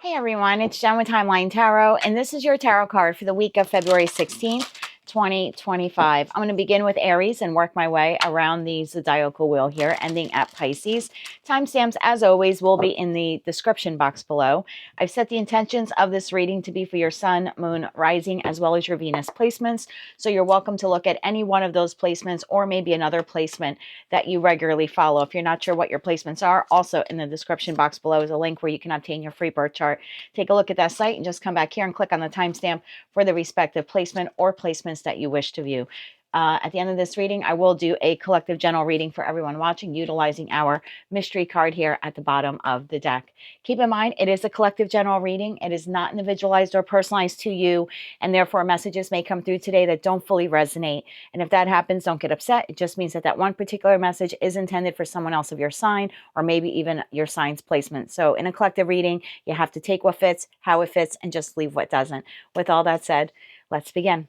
Hey everyone, it's Jen with Timeline Tarot, and this is your tarot card for the week of February 16th, 2025. I'm going to begin with Aries and work my way around the zodiacal wheel here, ending at Pisces. Timestamps, as always, will be in the description box below. I've set the intentions of this reading to be for your sun, moon, rising, as well as your Venus placements. So you're welcome to look at any one of those placements or maybe another placement that you regularly follow. If you're not sure what your placements are, also in the description box below is a link where you can obtain your free birth chart. Take a look at that site and just come back here and click on the timestamp for the respective placement or placements that you wish to view. At the end of this reading, I will do a collective general reading for everyone watching, utilizing our mystery card here at the bottom of the deck. Keep in mind, it is a collective general reading. It is not individualized or personalized to you, and therefore messages may come through today that don't fully resonate. And if that happens, don't get upset. It just means that that one particular message is intended for someone else of your sign, or maybe even your sign's placement. So in a collective reading, you have to take what fits, how it fits, and just leave what doesn't. With all that said, let's begin.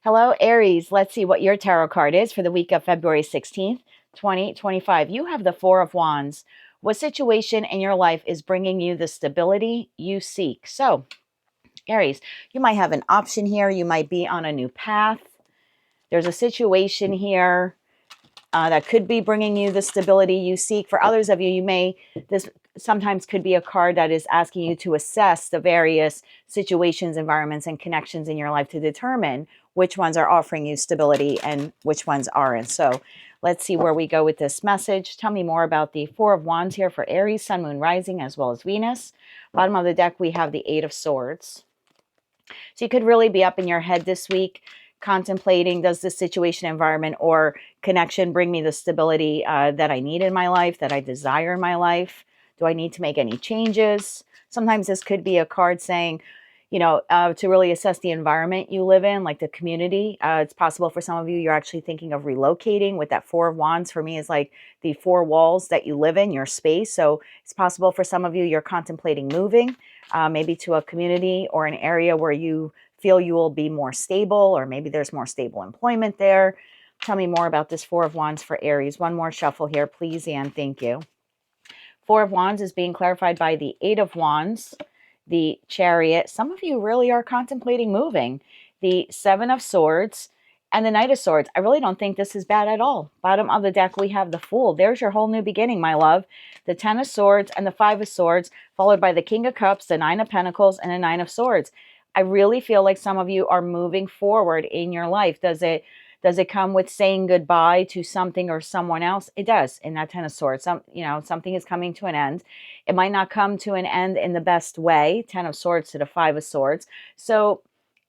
Hello, Aries. Let's see what your tarot card is for the week of February 16th, 2025. You have the Four of Wands. What situation in your life is bringing you the stability you seek? So, Aries, you might have an option here. You might be on a new path. There's a situation here that could be bringing you the stability you seek. For others of you, this sometimes could be a card that is asking you to assess the various situations, environments, and connections in your life to determine which ones are offering you stability and which ones aren't. So let's see where we go with this message. Tell me more about the Four of Wands here for Aries, Sun, Moon, Rising, as well as Venus. Bottom of the deck, we have the Eight of Swords. So you could really be up in your head this week, contemplating, does this situation, environment, or connection bring me the stability that I need in my life, that I desire in my life? Do I need to make any changes? Sometimes this could be a card saying, to really assess the environment you live in, like the community. It's possible for some of you, you're actually thinking of relocating. With that Four of Wands, for me, is like the four walls that you live in, your space. So it's possible for some of you, you're contemplating moving, maybe to a community or an area where you feel you will be more stable, or maybe there's more stable employment there. Tell me more about this Four of Wands for Aries. One more shuffle here, please, and thank you. Four of Wands is being clarified by the Eight of Wands, the Chariot. Some of you really are contemplating moving. The Seven of Swords and the Knight of Swords. I really don't think this is bad at all. Bottom of the deck, we have the Fool. There's your whole new beginning, my love. The Ten of Swords and the Five of Swords, followed by the King of Cups, the Nine of Pentacles, and the Nine of Swords. I really feel like some of you are moving forward in your life. Does it come with saying goodbye to something or someone else? It does. In that Ten of Swords, something is coming to an end. It might not come to an end in the best way. Ten of Swords to the Five of Swords. So,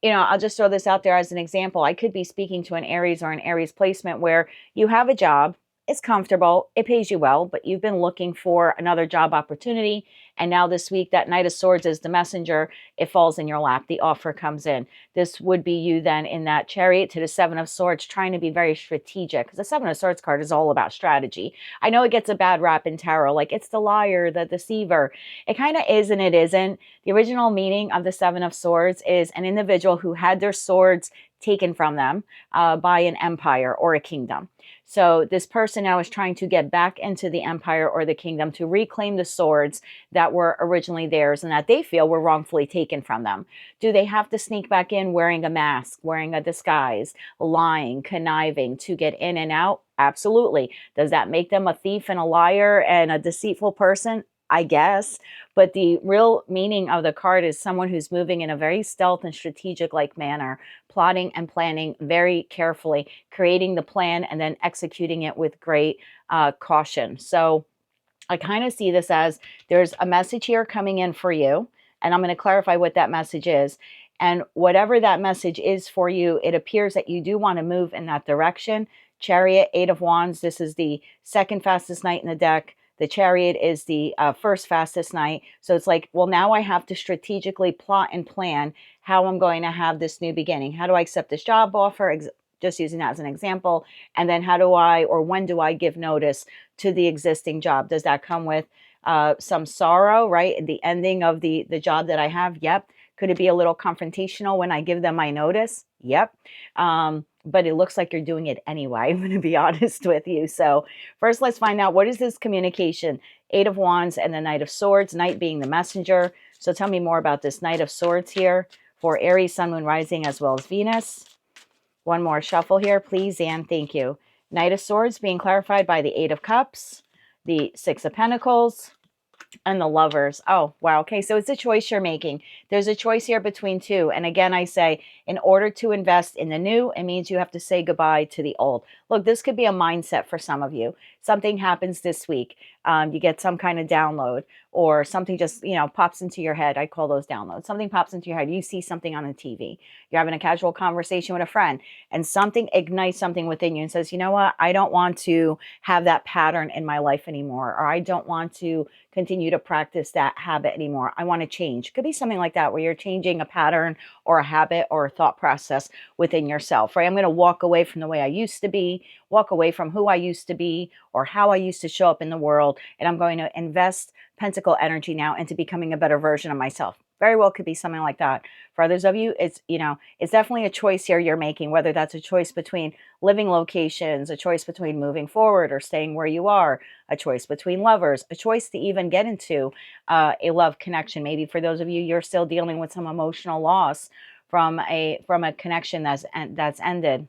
I'll just throw this out there as an example. I could be speaking to an Aries or an Aries placement where you have a job. It's comfortable, it pays you well, but you've been looking for another job opportunity. And now this week, that Knight of Swords is the messenger. It falls in your lap. The offer comes in. This would be you then in that Chariot to the Seven of Swords, trying to be very strategic, because the Seven of Swords card is all about strategy. I know it gets a bad rap in tarot, like it's the liar, the deceiver. It kind of is and it isn't. The original meaning of the Seven of Swords is an individual who had their swords taken from them by an empire or a kingdom. So this person now is trying to get back into the empire or the kingdom to reclaim the swords that were originally theirs and that they feel were wrongfully taken from them. Do they have to sneak back in wearing a mask, wearing a disguise, lying, conniving to get in and out? Absolutely. Does that make them a thief and a liar and a deceitful person? I guess. But the real meaning of the card is someone who's moving in a very stealth and strategic-like manner, plotting and planning very carefully, creating the plan and then executing it with great caution. So I kind of see this as there's a message here coming in for you, and I'm going to clarify what that message is. And whatever that message is for you, it appears that you do want to move in that direction. Chariot, Eight of Wands, this is the second fastest knight in the deck. The Chariot is the first fastest knight. So it's like, well, now I have to strategically plot and plan how I'm going to have this new beginning. How do I accept this job offer? Just using that as an example. And then how do I, or when do I give notice to the existing job? Does that come with some sorrow, right? The ending of the job that I have? Yep. Could it be a little confrontational when I give them my notice? Yep. But it looks like you're doing it anyway. I'm going to be honest with you. So first, let's find out, what is this communication? Eight of Wands and the Knight of Swords, Knight being the messenger. So tell me more about this Knight of Swords here for Aries, Sun, Moon, Rising, as well as Venus. One more shuffle here, please, and thank you. Knight of Swords being clarified by the Eight of Cups, the Six of Pentacles, and the Lovers. Oh, wow. Okay, so it's a choice you're making. There's a choice here between two. And again, I say, in order to invest in the new, it means you have to say goodbye to the old. Look, this could be a mindset for some of you. Something happens this week. You get some kind of download, or something just, pops into your head. I call those downloads. Something pops into your head. You see something on the TV. You're having a casual conversation with a friend, and something ignites something within you and says, you know what? I don't want to have that pattern in my life anymore, or I don't want to continue to practice that habit anymore. I want to change. Could be something like that, where you're changing a pattern or a habit or a thought process within yourself, right? I'm going to walk away from the way I used to be, walk away from who I used to be or how I used to show up in the world. And I'm going to invest pentacle energy now into becoming a better version of myself. Very well could be something like that. For others of you, it's definitely a choice here you're making, whether that's a choice between living locations, a choice between moving forward or staying where you are, a choice between lovers, a choice to even get into a love connection. Maybe for those of you, you're still dealing with some emotional loss from a connection that's ended.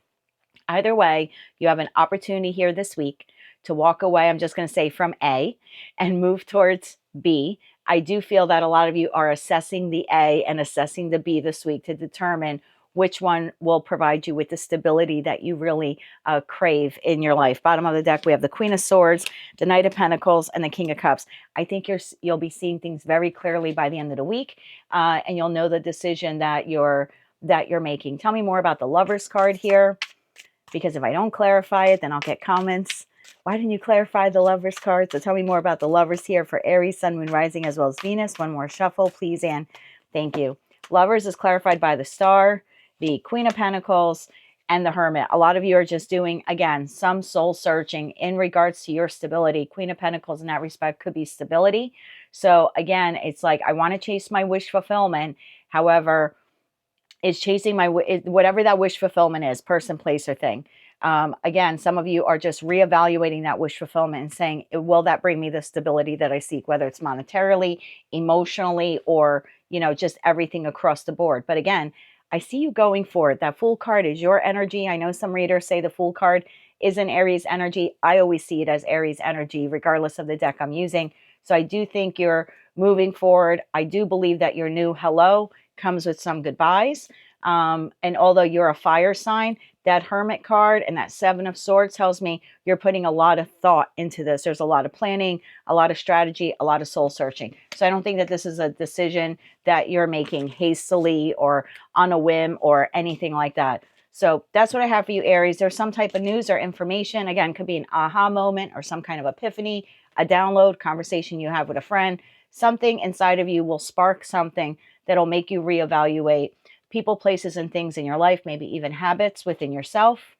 Either way, you have an opportunity here this week to walk away, I'm just going to say, from A and move towards B. I do feel that a lot of you are assessing the A and assessing the B this week to determine which one will provide you with the stability that you really crave in your life. Bottom of the deck, we have the Queen of Swords, the Knight of Pentacles, and the King of Cups. I think you'll be seeing things very clearly by the end of the week, and you'll know the decision that you're making. Tell me more about the Lovers card here, because if I don't clarify it, then I'll get comments. Why didn't you clarify the Lovers card? So tell me more about the Lovers here for Aries, Sun, Moon, Rising, as well as Venus. One more shuffle, please, and thank you. Lovers is clarified by the Star, the Queen of Pentacles, and the Hermit. A lot of you are just doing, again, some soul searching in regards to your stability. Queen of Pentacles in that respect could be stability. So again, it's like, I want to chase my wish fulfillment. However, it's chasing whatever that wish fulfillment is, person, place, or thing. Again, some of you are just reevaluating that wish fulfillment and saying, will that bring me the stability that I seek, whether it's monetarily, emotionally, or, just everything across the board. But again, I see you going for it. That Fool card is your energy. I know some readers say the Fool card is an Aries energy. I always see it as Aries energy, regardless of the deck I'm using. So I do think you're moving forward. I do believe that your new hello comes with some goodbyes. And although you're a fire sign, that Hermit card and that Seven of Swords tells me you're putting a lot of thought into this. There's a lot of planning, a lot of strategy, a lot of soul searching. So I don't think that this is a decision that you're making hastily or on a whim or anything like that. So that's what I have for you, Aries. There's some type of news or information. Again, could be an aha moment or some kind of epiphany, a download, conversation you have with a friend. Something inside of you will spark something that'll make you reevaluate people, places, and things in your life, maybe even habits within yourself.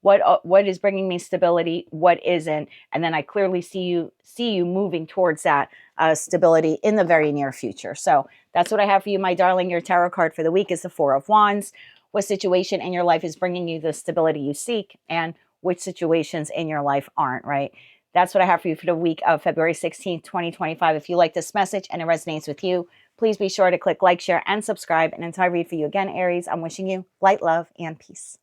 What is bringing me stability? What isn't? And then I clearly see you moving towards that stability in the very near future. So that's what I have for you, my darling. Your tarot card for the week is the Four of Wands. What situation in your life is bringing you the stability you seek, and which situations in your life aren't, right? That's what I have for you for the week of February 16th, 2025. If you like this message and it resonates with you, please be sure to click like, share, and subscribe. And until I read for you again, Aries, I'm wishing you light, love, and peace.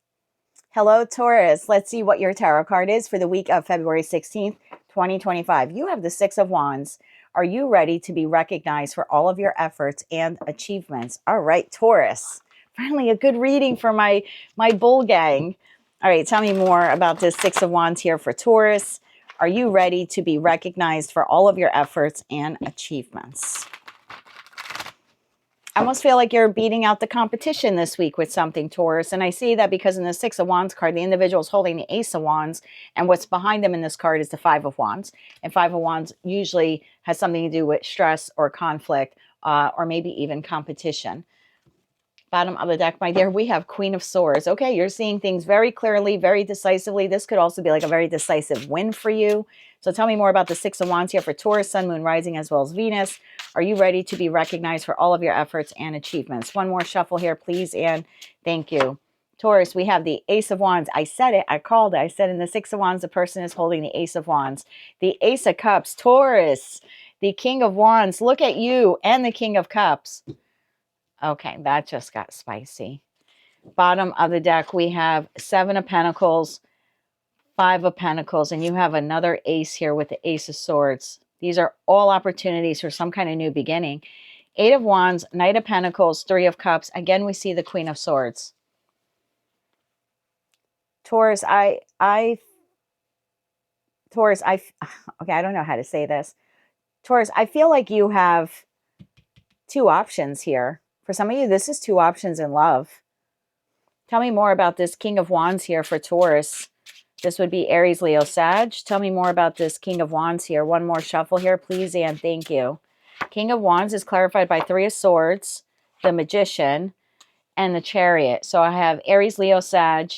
Hello, Taurus. Let's see what your tarot card is for the week of February 16th, 2025. You have the Six of Wands. Are you ready to be recognized for all of your efforts and achievements? All right, Taurus. Finally, a good reading for my bull gang. All right, tell me more about this Six of Wands here for Taurus. Are you ready to be recognized for all of your efforts and achievements? I almost feel like you're beating out the competition this week with something, Taurus. And I see that because in the Six of Wands card, the individual is holding the Ace of Wands. And what's behind them in this card is the Five of Wands. And Five of Wands usually has something to do with stress or conflict or maybe even competition. Bottom of the deck, my dear, we have Queen of Swords. Okay, you're seeing things very clearly, very decisively. This could also be like a very decisive win for you. So tell me more about the Six of Wands here for Taurus, Sun, Moon, Rising, as well as Venus. Are you ready to be recognized for all of your efforts and achievements? One more shuffle here, please, and thank you. Taurus, we have the Ace of Wands. I said it. I called it. I said in the Six of Wands, the person is holding the Ace of Wands. The Ace of Cups, Taurus. The King of Wands. Look at you and the King of Cups. Okay, that just got spicy. Bottom of the deck, we have 7 of Pentacles, 5 of Pentacles, and you have another ace here with the Ace of Swords. These are all opportunities for some kind of new beginning. 8 of Wands, Knight of Pentacles, 3 of Cups. Again, we see the Queen of Swords. Taurus, okay, I don't know how to say this. Taurus, I feel like you have 2 options here. For some of you, this is 2 options in love. Tell me more about this King of Wands here for Taurus. This would be Aries, Leo, Sag. Tell me more about this King of Wands here. One more shuffle here, please, and thank you. King of Wands is clarified by 3 of Swords, the Magician, and the Chariot. So I have Aries, Leo, Sag,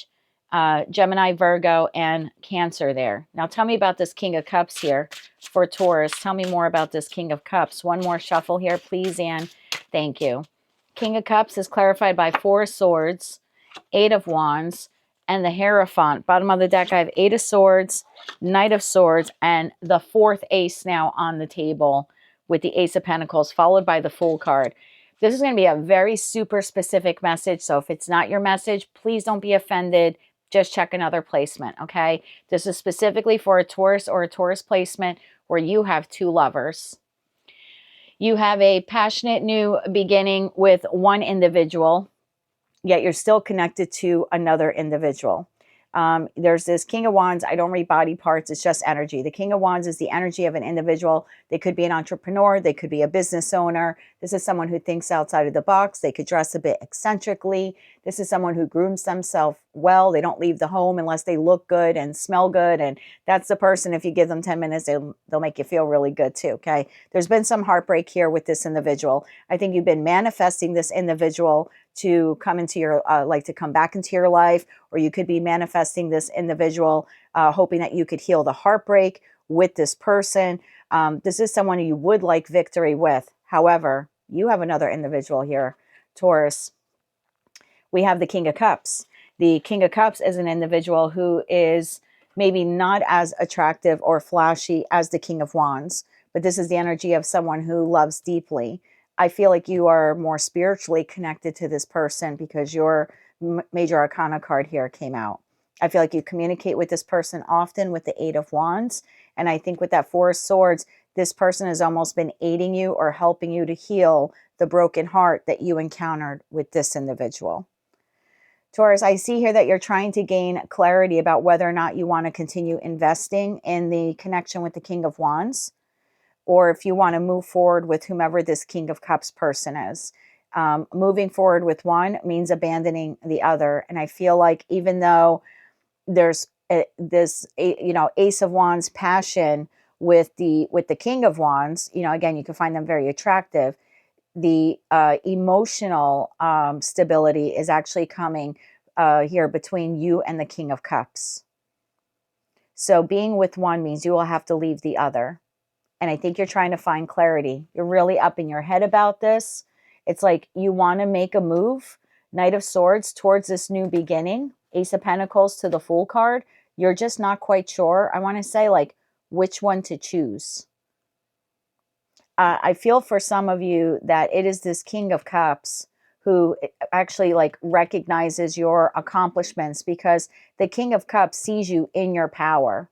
Gemini, Virgo, and Cancer there. Now tell me about this King of Cups here for Taurus. Tell me more about this King of Cups. One more shuffle here, please, and thank you. King of Cups is clarified by 4 of Swords, 8 of Wands, and the Hierophant. Bottom of the deck, I have 8 of Swords, Knight of Swords, and the 4th ace now on the table with the Ace of Pentacles, followed by the Fool card. This is going to be a very super specific message, so if it's not your message, please don't be offended. Just check another placement, okay? This is specifically for a Taurus or a Taurus placement where you have 2 lovers. You have a passionate new beginning with one individual, yet you're still connected to another individual. There's this King of Wands. I don't read body parts. It's just energy. The King of Wands is the energy of an individual. They could be an entrepreneur. They could be a business owner. This is someone who thinks outside of the box. They could dress a bit eccentrically. This is someone who grooms themselves well. They don't leave the home unless they look good and smell good. And that's the person, if you give them 10 minutes, they'll make you feel really good too, okay? There's been some heartbreak here with this individual. I think you've been manifesting this individual to come into your, to come back into your life, or you could be manifesting this individual, hoping that you could heal the heartbreak with this person. This is someone you would like victory with. However, you have another individual here, Taurus. We have the King of Cups. The King of Cups is an individual who is maybe not as attractive or flashy as the King of Wands, but this is the energy of someone who loves deeply. I feel like you are more spiritually connected to this person because your major arcana card here came out. I feel like you communicate with this person often with the 8 of Wands. And I think with that 4 of Swords, this person has almost been aiding you or helping you to heal the broken heart that you encountered with this individual. Taurus, I see here that you're trying to gain clarity about whether or not you want to continue investing in the connection with the King of Wands, or if you want to move forward with whomever this King of Cups person is. Moving forward with one means abandoning the other. And I feel like even though there's this Ace of Wands passion with the King of Wands, again, you can find them very attractive. The emotional stability is actually coming here between you and the King of Cups. So being with one means you will have to leave the other. And I think you're trying to find clarity. You're really up in your head about this. It's like you want to make a move, Knight of Swords, towards this new beginning, Ace of Pentacles to the Fool card. You're just not quite sure. I want to say which one to choose. I feel for some of you that it is this King of Cups who actually recognizes your accomplishments, because the King of Cups sees you in your power.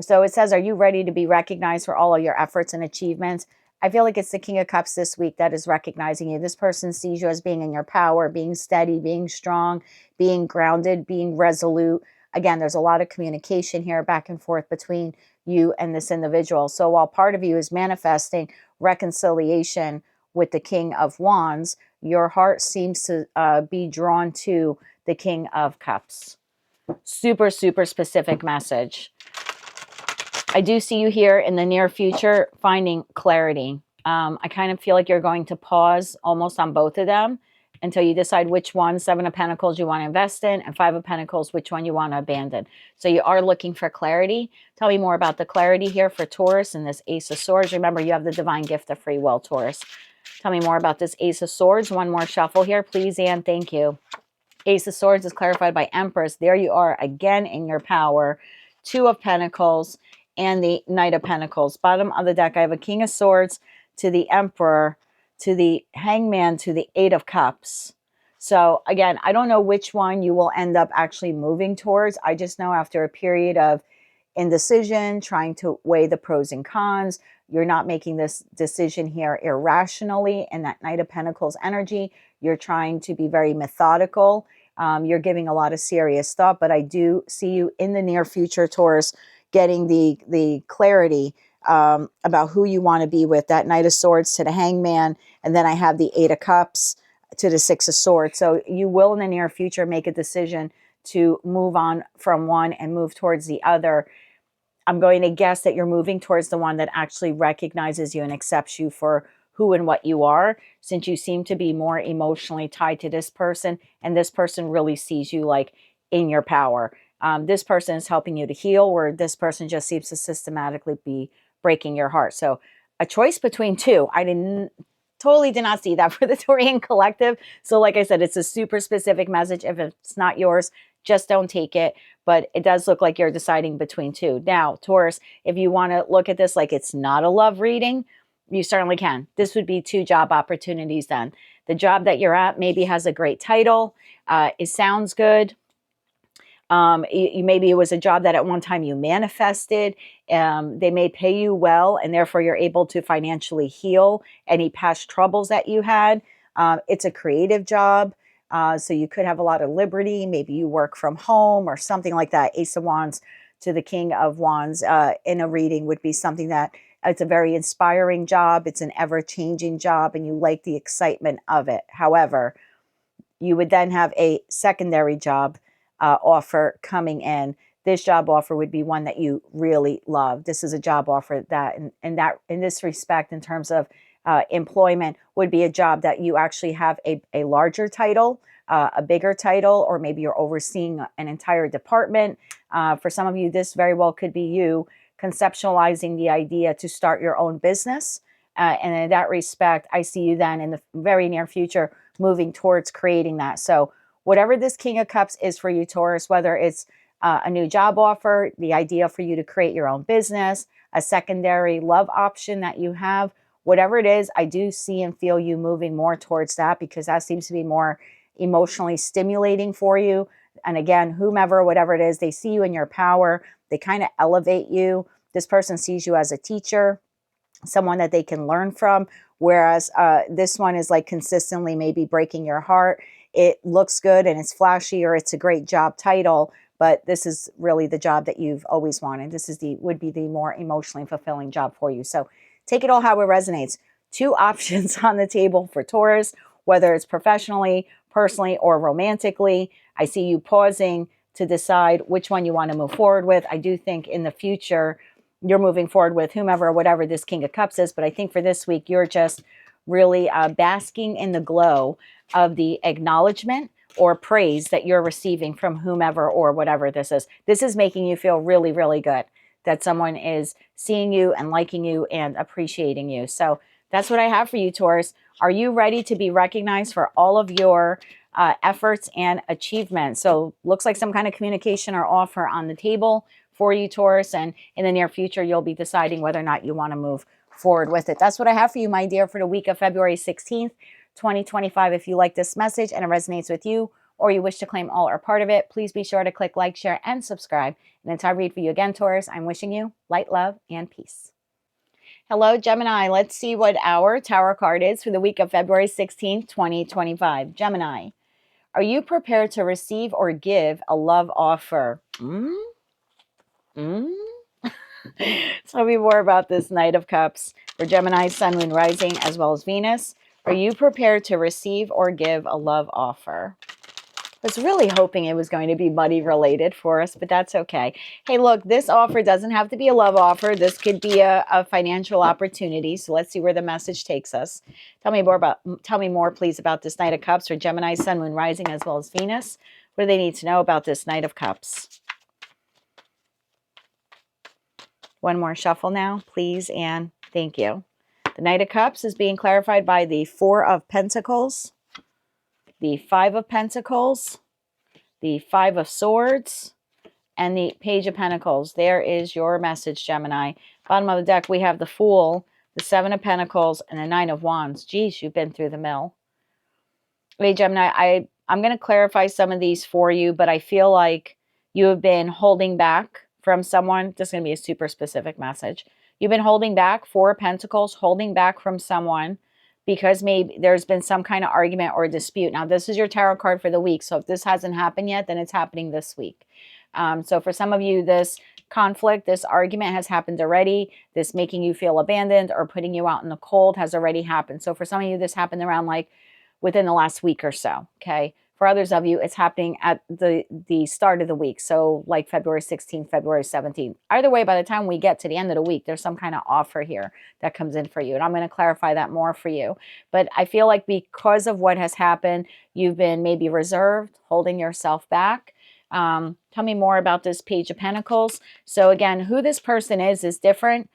So it says, are you ready to be recognized for all of your efforts and achievements? I feel like it's the King of Cups this week that is recognizing you. This person sees you as being in your power, being steady, being strong, being grounded, being resolute. Again, there's a lot of communication here back and forth between you and this individual. So while part of you is manifesting reconciliation with the King of Wands, your heart seems to be drawn to the King of Cups. Super, super specific message. I do see you here in the near future finding clarity. I kind of feel like you're going to pause almost on both of them until you decide which one, 7 of Pentacles, you want to invest in, and 5 of Pentacles, which one you want to abandon. So you are looking for clarity. Tell me more about the clarity here for Taurus and this Ace of Swords. Remember, you have the divine gift of free will, Taurus. Tell me more about this Ace of Swords. One more shuffle here, please, and thank you. Ace of Swords is clarified by Empress. There you are again in your power. 2 of Pentacles, and the Knight of Pentacles. Bottom of the deck, I have a King of Swords to the Emperor, to the Hangman, to the Eight of Cups. So again, I don't know which one you will end up actually moving towards. I just know after a period of indecision, trying to weigh the pros and cons, you're not making this decision here irrationally. And that Knight of Pentacles energy, you're trying to be very methodical. You're giving a lot of serious thought, but I do see you in the near future, Taurus, getting the clarity about who you want to be with. That Knight of Swords to the Hangman, and then I have the Eight of Cups to the Six of Swords. So you will in the near future make a decision to move on from one and move towards the other. I'm going to guess that you're moving towards the one that actually recognizes you and accepts you for who and what you are, since you seem to be more emotionally tied to this person, and this person really sees you like in your power. This person is helping you to heal, where this person just seems to systematically be breaking your heart. So a choice between two. I totally did not see that for the Taurian collective. So like I said, it's a super specific message. If it's not yours, just don't take it. But it does look like you're deciding between two. Now, Taurus, if you want to look at this like it's not a love reading, you certainly can. This would be two job opportunities then. The job that you're at maybe has a great title. It sounds good. Maybe it was a job that at one time you manifested. They may pay you well, and therefore you're able to financially heal any past troubles that you had. It's a creative job. So you could have a lot of liberty. Maybe you work from home or something like that. Ace of Wands to the King of Wands in a reading would be something that it's a very inspiring job. It's an ever-changing job, and you like the excitement of it. However, you would then have a secondary job offer coming in. This job offer would be one that you really love. This is a job offer that, in this respect, in terms of employment, would be a job that you actually have a larger title, a bigger title, or maybe you're overseeing an entire department. For some of you, this very well could be you conceptualizing the idea to start your own business. And in that respect, I see you then in the very near future moving towards creating that. So whatever this King of Cups is for you, Taurus, whether it's a new job offer, the idea for you to create your own business, a secondary love option that you have, whatever it is, I do see and feel you moving more towards that, because that seems to be more emotionally stimulating for you. And again, whomever, whatever it is, they see you in your power. They kind of elevate you. This person sees you as a teacher, someone that they can learn from. Whereas this one is like consistently maybe breaking your heart. It looks good and it's flashy, or it's a great job title, but this is really the job that you've always wanted. This is would be the more emotionally fulfilling job for you. So take it all how it resonates. Two options on the table for Taurus, whether it's professionally, personally, or romantically. I see you pausing to decide which one you want to move forward with. I do think in the future, you're moving forward with whomever or whatever this King of Cups is. But I think for this week, you're just really basking in the glow of the acknowledgement or praise that you're receiving from whomever or whatever this is. This is making you feel really, really good that someone is seeing you and liking you and appreciating you. So that's what I have for you, Taurus. Are you ready to be recognized for all of your efforts and achievements? So looks like some kind of communication or offer on the table for you, Taurus. And in the near future, you'll be deciding whether or not you want to move forward with it. That's what I have for you, my dear, for the week of February 16th, 2025. If you like this message and it resonates with you, or you wish to claim all or part of it, please be sure to click like, share, and subscribe. And until I read for you again, Taurus, I'm wishing you light, love, and peace. Hello, Gemini. Let's see what our tarot card is for the week of February 16th, 2025. Gemini, are you prepared to receive or give a love offer? Tell me more about this Knight of Cups for Gemini, Sun, Moon, Rising, as well as Venus. Are you prepared to receive or give a love offer? I was really hoping it was going to be money related for us, but that's okay. Hey, look, this offer doesn't have to be a love offer. This could be a financial opportunity. So let's see where the message takes us. Tell me more, please, about this Knight of Cups for Gemini, Sun, Moon, Rising, as well as Venus. What do they need to know about this Knight of Cups? One more shuffle now, please, and thank you. The Knight of Cups is being clarified by the Four of Pentacles, the Five of Pentacles, the Five of Swords, and the Page of Pentacles. There is your message, Gemini. Bottom of the deck, we have the Fool, the Seven of Pentacles, and the Nine of Wands. Geez, you've been through the mill. Hey, Gemini, I'm going to clarify some of these for you, but I feel like you have been holding back from someone. This is going to be a super specific message. You've been holding back, Four of Pentacles, holding back from someone because maybe there's been some kind of argument or dispute. Now, this is your tarot card for the week, so if this hasn't happened yet, then it's happening this week. So for some of you, this conflict, this argument has happened already. This making you feel abandoned or putting you out in the cold has already happened. So for some of you, this happened around like within the last week or so, okay? For others of you, it's happening at the start of the week, so like February 16th, February 17th. Either way, by the time we get to the end of the week, there's some kind of offer here that comes in for you, and I'm going to clarify that more for you. But I feel like because of what has happened, you've been maybe reserved, holding yourself back. Tell me more about this Page of Pentacles. So again, who this person is different.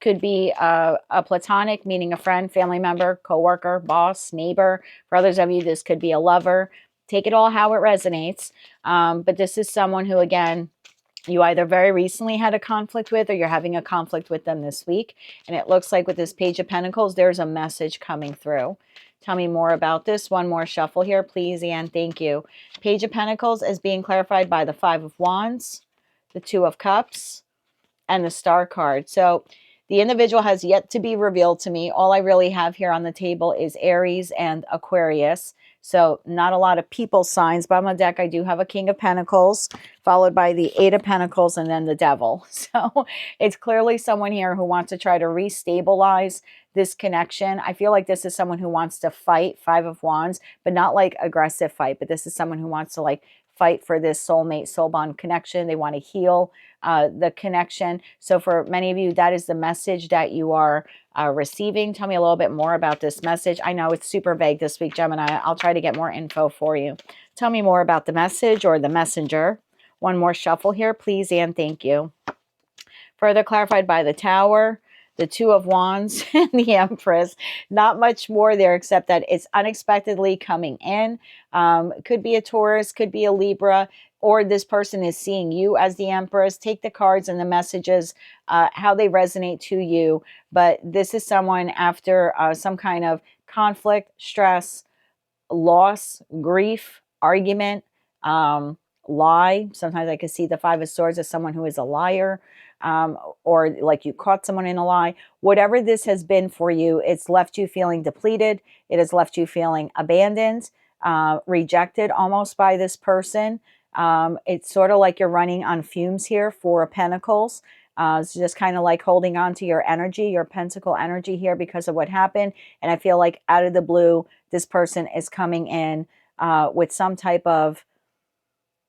Could be a platonic, meaning a friend, family member, coworker, boss, neighbor. For others of you, this could be a lover. Take it all how it resonates. But this is someone who, again, you either very recently had a conflict with or you're having a conflict with them this week. And it looks like with this Page of Pentacles, there's a message coming through. Tell me more about this. One more shuffle here, please, and thank you. Page of Pentacles is being clarified by the Five of Wands, the Two of Cups, and the Star card. So the individual has yet to be revealed to me. All I really have here on the table is Aries and Aquarius. So not a lot of people signs. But on the deck, I do have a King of Pentacles, followed by the Eight of Pentacles, and then the Devil. So it's clearly someone here who wants to try to restabilize this connection. I feel like this is someone who wants to fight, Five of Wands, but not like aggressive fight. But this is someone who wants to like fight for this soulmate, soul bond connection. They want to heal the connection. So for many of you, that is the message that you are receiving. Tell me a little bit more about this message. I know it's super vague this week, Gemini. I'll try to get more info for you. Tell me more about the message or the messenger. One more shuffle here, please, and thank you. Further clarified by the Tower, the Two of Wands, and the Empress. Not much more there except that it's unexpectedly coming in. Could be a Taurus, could be a Libra, or this person is seeing you as the Empress. Take the cards and the messages, how they resonate to you. But this is someone after some kind of conflict, stress, loss, grief, argument, lie. Sometimes I can see the Five of Swords as someone who is a liar. Or like you caught someone in a lie. Whatever this has been for you, it's left you feeling depleted. It has left you feeling abandoned, rejected almost by this person. It's sort of like you're running on fumes here, Four of Pentacles. It's just kind of like holding on to your energy, your pentacle energy here because of what happened. And I feel like out of the blue, this person is coming in with some type of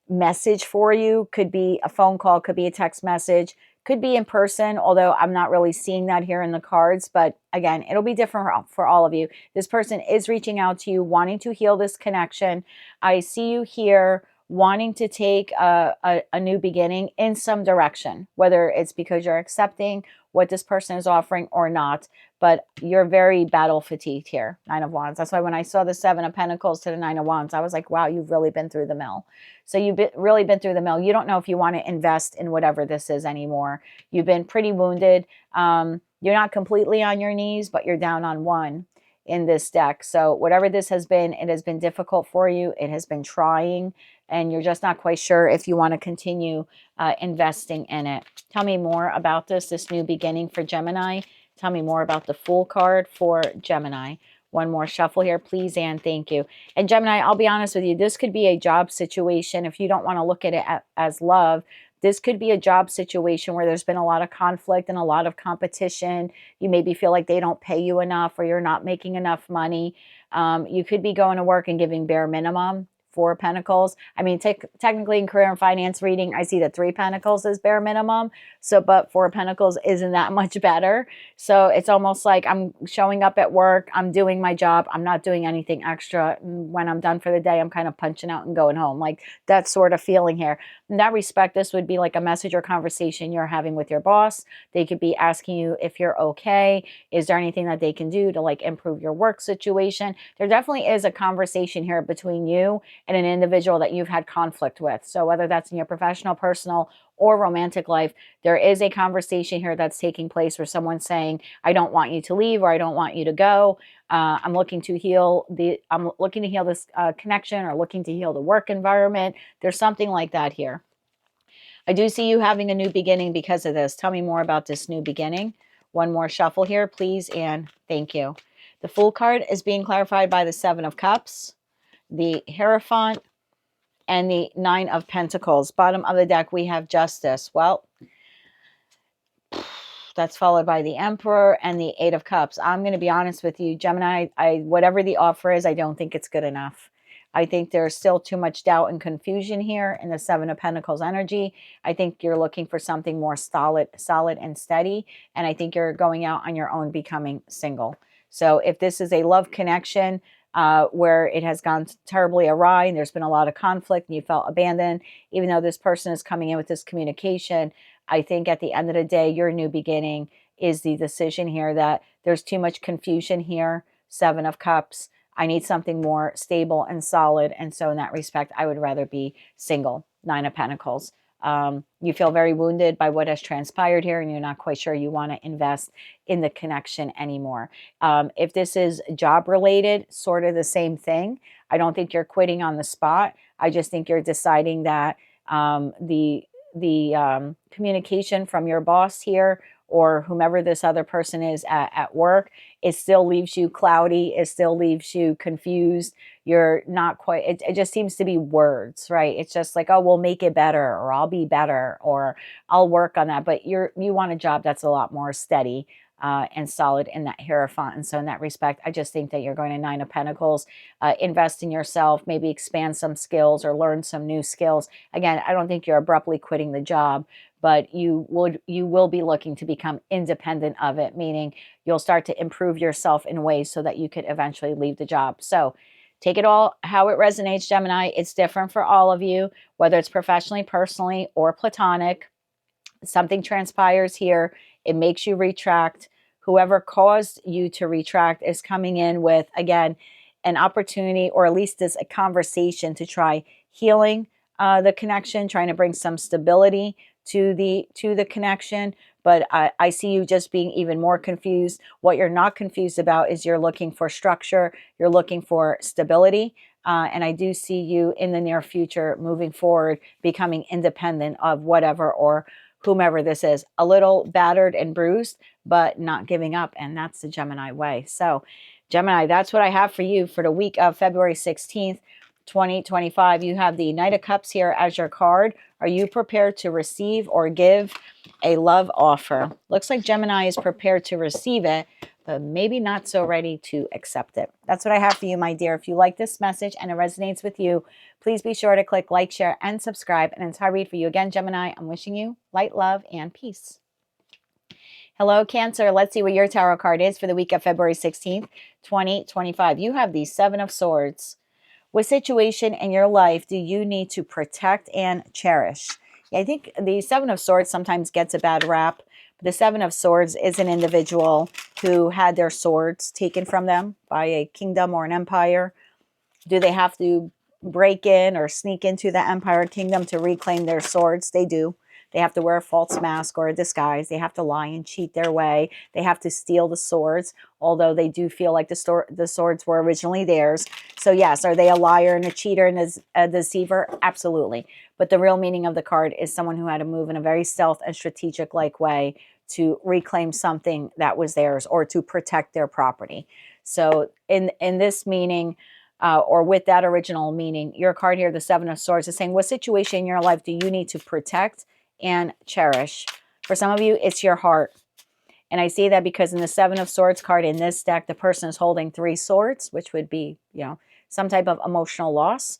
message for you. Could be a phone call, could be a text message, could be in person, although I'm not really seeing that here in the cards. But again, it'll be different for all of you. This person is reaching out to you, wanting to heal this connection. I see you here wanting to take a new beginning in some direction, whether it's because you're accepting what this person is offering or not. But you're very battle fatigued here, Nine of Wands. That's why when I saw the Seven of Pentacles to the Nine of Wands, I was like, wow, you've really been through the mill. So you've really been through the mill. You don't know if you want to invest in whatever this is anymore. You've been pretty wounded. You're not completely on your knees, but you're down on one in this deck. So whatever this has been, it has been difficult for you. It has been trying, and you're just not quite sure if you want to continue investing in it. Tell me more about this new beginning for Gemini. Tell me more about the Fool card for Gemini. One more shuffle here, please, and thank you. And Gemini, I'll be honest with you, this could be a job situation. If you don't want to look at it as love, this could be a job situation where there's been a lot of conflict and a lot of competition. You maybe feel like they don't pay you enough or you're not making enough money. You could be going to work and giving bare minimum. Four of Pentacles. I mean, technically in career and finance reading, I see the Three Pentacles as bare minimum. So, but Four of Pentacles isn't that much better. So it's almost like I'm showing up at work. I'm doing my job. I'm not doing anything extra. When I'm done for the day, I'm kind of punching out and going home. Like that sort of feeling here. In that respect, this would be like a message or conversation you're having with your boss. They could be asking you if you're okay. Is there anything that they can do to like improve your work situation? There definitely is a conversation here between you and an individual that you've had conflict with. So whether that's in your professional, personal, or romantic life, there is a conversation here that's taking place where someone's saying, I don't want you to leave, or I don't want you to go. I'm looking to heal this connection, or looking to heal the work environment. There's something like that here. I do see you having a new beginning because of this. Tell me more about this new beginning. One more shuffle here, please, and thank you. The Fool card is being clarified by the Seven of Cups, the Hierophant, and the Nine of Pentacles. Bottom of the deck, we have Justice. Well, that's followed by the Emperor and the Eight of Cups. I'm going to be honest with you, Gemini, whatever the offer is, I don't think it's good enough. I think there's still too much doubt and confusion here in the Seven of Pentacles energy. I think you're looking for something more solid and steady. And I think you're going out on your own, becoming single. So if this is a love connection where it has gone terribly awry and there's been a lot of conflict and you felt abandoned, even though this person is coming in with this communication, I think at the end of the day, your new beginning is the decision here that there's too much confusion here. Seven of Cups. I need something more stable and solid. And so in that respect, I would rather be single. Nine of Pentacles. You feel very wounded by what has transpired here, and you're not quite sure you want to invest in the connection anymore. If this is job related, sort of the same thing. I don't think you're quitting on the spot. I just think you're deciding that the communication from your boss here, or whomever this other person is at work, it still leaves you cloudy. It still leaves you confused. You're not quite, it just seems to be words, right? It's just like, oh, we'll make it better, or I'll be better, or I'll work on that. But you want a job that's a lot more steady and solid in that Hierophant. And so in that respect, I just think that you're going to Nine of Pentacles, invest in yourself, maybe expand some skills or learn some new skills. Again, I don't think you're abruptly quitting the job, but you will be looking to become independent of it, meaning you'll start to improve yourself in ways so that you could eventually leave the job. So take it all how it resonates, Gemini. It's different for all of you, whether it's professionally, personally, or platonic. Something transpires here. It makes you retract. Whoever caused you to retract is coming in with, again, an opportunity, or at least as a conversation to try healing the connection, trying to bring some stability to the connection. But I see you just being even more confused. What you're not confused about is you're looking for structure. You're looking for stability. And I do see you in the near future moving forward, becoming independent of whatever or whomever this is. A little battered and bruised, but not giving up. And that's the Gemini way. So Gemini, that's what I have for you for the week of February 16th, 2025. You have the Knight of Cups here as your card. Are you prepared to receive or give a love offer? Looks like Gemini is prepared to receive it, but maybe not so ready to accept it. That's what I have for you, my dear. If you like this message and it resonates with you, please be sure to click like, share, and subscribe. And until I read for you again, Gemini, I'm wishing you light, love, and peace. Hello, Cancer. Let's see what your tarot card is for the week of February 16th, 2025. You have the Seven of Swords. What situation in your life do you need to protect and cherish? Yeah, I think the Seven of Swords sometimes gets a bad rap. The Seven of Swords is an individual who had their swords taken from them by a kingdom or an empire. Do they have to break in or sneak into the empire kingdom to reclaim their swords? They do. They have to wear a false mask or a disguise. They have to lie and cheat their way. They have to steal the swords, although they do feel like the swords were originally theirs. So yes, are they a liar and a cheater and a deceiver? Absolutely. But the real meaning of the card is someone who had to move in a very stealth and strategic-like way to reclaim something that was theirs or to protect their property. So in this meaning, or with that original meaning, your card here, the Seven of Swords, is saying, what situation in your life do you need to protect and cherish? For some of you, it's your heart. And I see that because in the Seven of Swords card in this deck, the person is holding three swords, which would be, some type of emotional loss.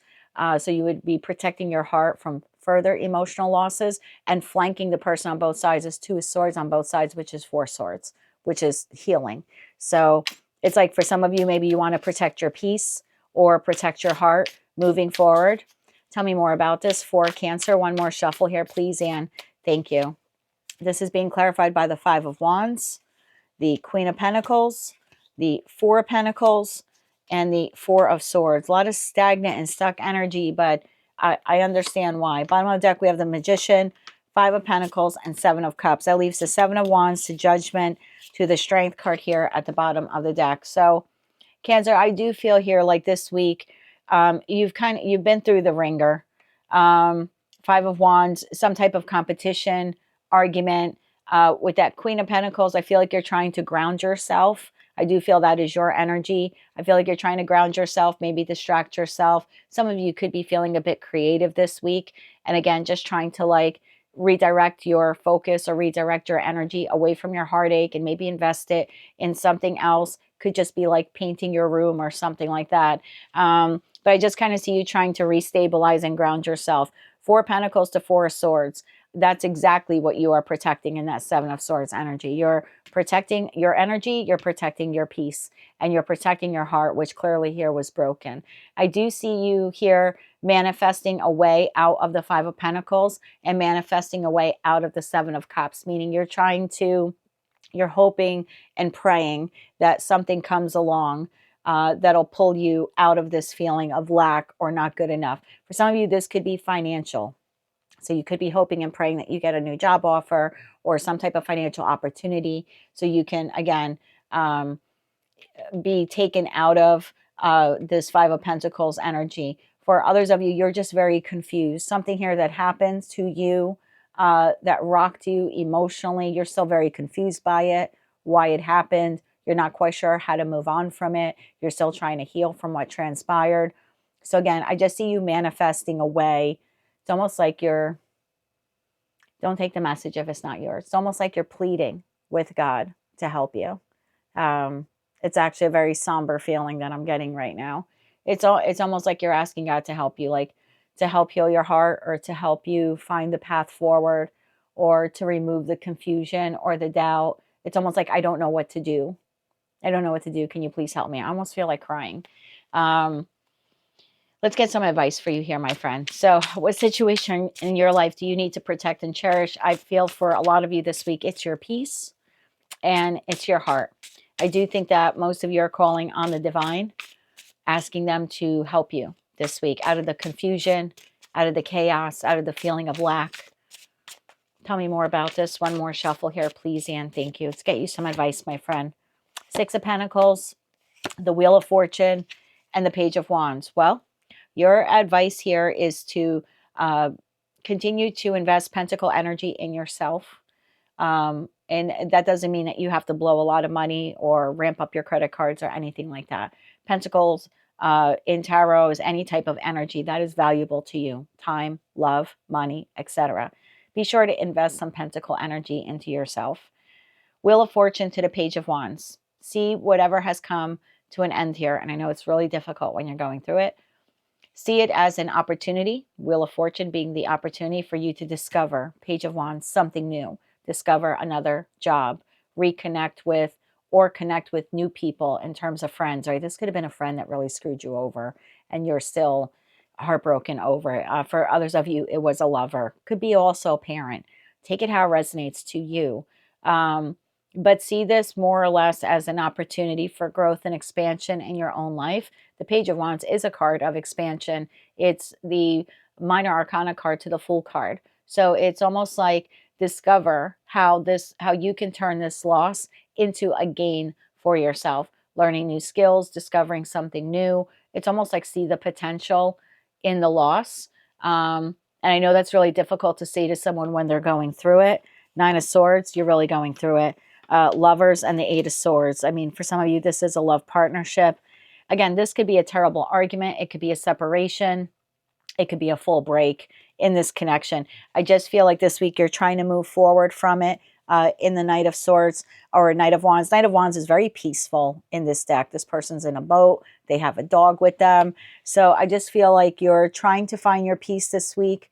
So you would be protecting your heart from further emotional losses, and flanking the person on both sides is two swords on both sides, which is four swords, which is healing. So it's like for some of you, maybe you want to protect your peace or protect your heart moving forward. Tell me more about this for Cancer. One more shuffle here, please, and thank you. This is being clarified by the 5 of Wands, the Queen of Pentacles, the 4 of Pentacles, and the Four of Swords. A lot of stagnant and stuck energy, but I understand why. Bottom of the deck, we have the Magician, Five of Pentacles, and Seven of Cups. That leaves the Seven of Wands to Judgment, to the Strength card here at the bottom of the deck. So, Cancer, I do feel here like this week, you've been through the ringer. Five of Wands, some type of competition, argument. With that Queen of Pentacles, I feel like you're trying to ground yourself. I do feel that is your energy. I feel like you're trying to ground yourself, maybe distract yourself. Some of you could be feeling a bit creative this week. And again, just trying to like redirect your focus or redirect your energy away from your heartache and maybe invest it in something else. Could just be like painting your room or something like that. But I just kind of see you trying to restabilize and ground yourself. Four of Pentacles to Four of Swords. That's exactly what you are protecting in that Seven of Swords energy. You're protecting your energy, you're protecting your peace, and you're protecting your heart, which clearly here was broken. I do see you here manifesting a way out of the Five of Pentacles and manifesting a way out of the Seven of Cups, meaning you're hoping and praying that something comes along that'll pull you out of this feeling of lack or not good enough. For some of you, this could be financial. So you could be hoping and praying that you get a new job offer or some type of financial opportunity so you can, again, be taken out of this Five of Pentacles energy. For others of you, you're just very confused. Something here that happens to you that rocked you emotionally. You're still very confused by it, why it happened. You're not quite sure how to move on from it. You're still trying to heal from what transpired. So again, I just see you manifesting a way. It's almost like don't take the message if it's not yours. It's almost like you're pleading with God to help you. It's actually a very somber feeling that I'm getting right now. It's almost like you're asking God to help you, like to help heal your heart or to help you find the path forward or to remove the confusion or the doubt. It's almost like, I don't know what to do. I don't know what to do. Can you please help me? I almost feel like crying. Let's get some advice for you here, my friend. So what situation in your life do you need to protect and cherish? I feel for a lot of you this week, it's your peace and it's your heart. I do think that most of you are calling on the divine, asking them to help you this week out of the confusion, out of the chaos, out of the feeling of lack. Tell me more about this. One more shuffle here, please, Anne. Thank you. Let's get you some advice, my friend. Six of Pentacles, the Wheel of Fortune, and the Page of Wands. Well, your advice here is to continue to invest pentacle energy in yourself. And that doesn't mean that you have to blow a lot of money or ramp up your credit cards or anything like that. Pentacles in tarot is any type of energy that is valuable to you. Time, love, money, etc. Be sure to invest some pentacle energy into yourself. Wheel of Fortune to the Page of Wands. See whatever has come to an end here. And I know it's really difficult when you're going through it. See it as an opportunity. Wheel of Fortune being the opportunity for you to discover, Page of Wands, something new. Discover another job. Reconnect with or connect with new people in terms of friends. Right? This could have been a friend that really screwed you over and you're still heartbroken over it. For others of you, it was a lover. Could be also a parent. Take it how it resonates to you. But see this more or less as an opportunity for growth and expansion in your own life. The Page of Wands is a card of expansion. It's the minor arcana card to the Fool card. So it's almost like discover how you can turn this loss into a gain for yourself. Learning new skills, discovering something new. It's almost like see the potential in the loss. And I know that's really difficult to say to someone when they're going through it. Nine of Swords, you're really going through it. Lovers and the Eight of Swords. I mean, for some of you, this is a love partnership. Again, this could be a terrible argument. It could be a separation. It could be a full break in this connection. I just feel like this week you're trying to move forward from it in the Knight of Swords or Knight of Wands. Knight of Wands is very peaceful in this deck. This person's in a boat. They have a dog with them. So I just feel like you're trying to find your peace this week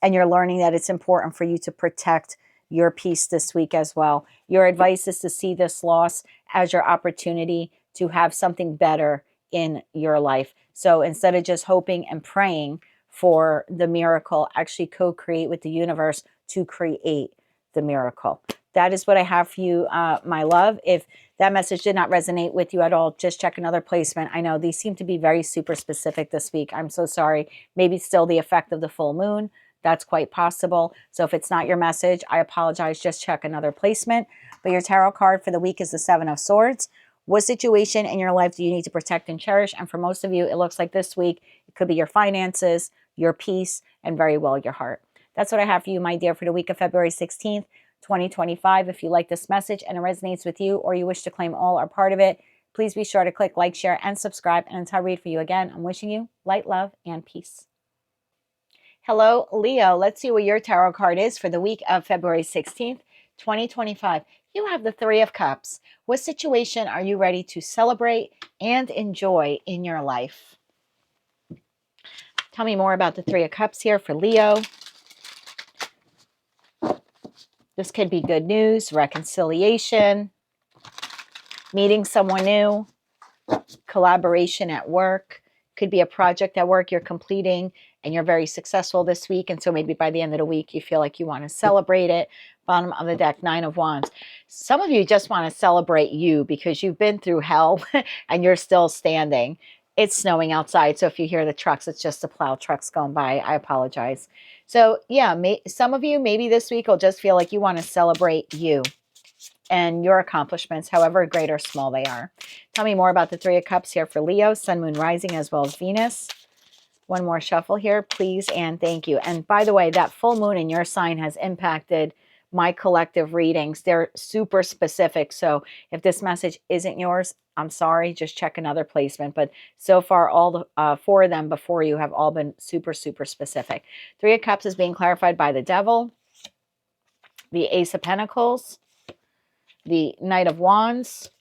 and you're learning that it's important for you to protect your peace this week as well. Your advice is to see this loss as your opportunity to have something better in your life. So instead of just hoping and praying for the miracle, actually co-create with the universe to create the miracle. That is what I have for you, my love. If that message did not resonate with you at all, just check another placement. I know these seem to be very super specific this week. I'm so sorry. Maybe still the effect of the full moon. That's quite possible. So if it's not your message, I apologize. Just check another placement. But your tarot card for the week is the Seven of Swords. What situation in your life do you need to protect and cherish? And for most of you, it looks like this week, it could be your finances, your peace, and very well your heart. That's what I have for you, my dear, for the week of February 16th, 2025. If you like this message and it resonates with you, or you wish to claim all or part of it, please be sure to click like, share, and subscribe. And until I read for you again, I'm wishing you light, love, and peace. Hello, Leo. Let's see what your tarot card is for the week of February 16th, 2025. You have the Three of Cups. What situation are you ready to celebrate and enjoy in your life? Tell me more about the Three of Cups here for Leo. This could be good news, reconciliation, meeting someone new, collaboration at work. Could be a project at work you're completing and you're very successful this week. And so maybe by the end of the week, you feel like you want to celebrate it. Bottom of the deck, Nine of Wands. Some of you just want to celebrate you because you've been through hell and you're still standing. It's snowing outside. So if you hear the trucks, it's just the plow trucks going by. I apologize. So yeah, some of you maybe this week will just feel like you want to celebrate you and your accomplishments, however great or small they are. Tell me more about the Three of Cups here for Leo, Sun, Moon, Rising, as well as Venus. One more shuffle here, please, and thank you. And by the way, that full moon in your sign has impacted my collective readings. They're super specific. So if this message isn't yours, I'm sorry, just check another placement. But so far, all the four of them before you have all been super, super specific. Three of Cups is being clarified by the Devil, the Ace of Pentacles, the Knight of Wands,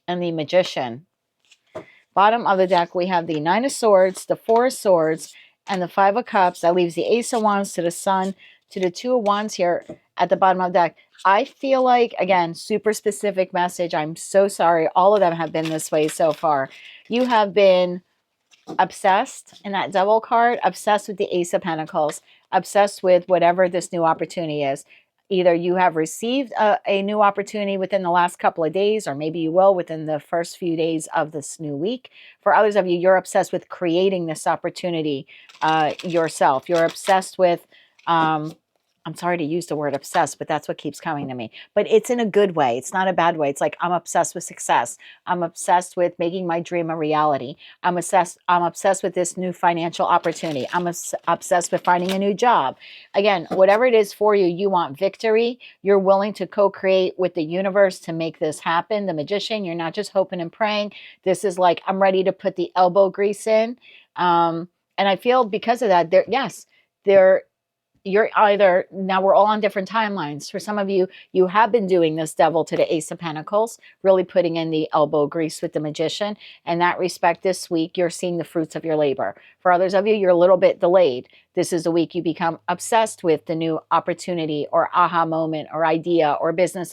and the Magician. Bottom of the deck, we have the Nine of Swords, the Four of Swords, and the Five of Cups. That leaves the Ace of Wands to the Sun, to the Two of Wands here at the bottom of the deck. I feel like, again, super specific message. I'm so sorry. All of them have been this way so far. You have been obsessed in that Devil card, obsessed with the Ace of Pentacles, obsessed with whatever this new opportunity is. Either you have received a new opportunity within the last couple of days, or maybe you will within the first few days of this new week. For others of you, you're obsessed with creating this opportunity yourself. You're obsessed with, I'm sorry to use the word obsessed, but that's what keeps coming to me. But it's in a good way. It's not a bad way. It's like, I'm obsessed with success. I'm obsessed with making my dream a reality. I'm obsessed with this new financial opportunity. I'm obsessed with finding a new job. Again, whatever it is for you, you want victory. You're willing to co-create with the universe to make this happen. The Magician, you're not just hoping and praying. This is like, I'm ready to put the elbow grease in. And I feel because of that, you're either, now we're all on different timelines. For some of you, you have been doing this Devil to the Ace of Pentacles, really putting in the elbow grease with the Magician. In that respect, this week, you're seeing the fruits of your labor. For others of you, you're a little bit delayed. This is the week you become obsessed with the new opportunity or aha moment or idea or business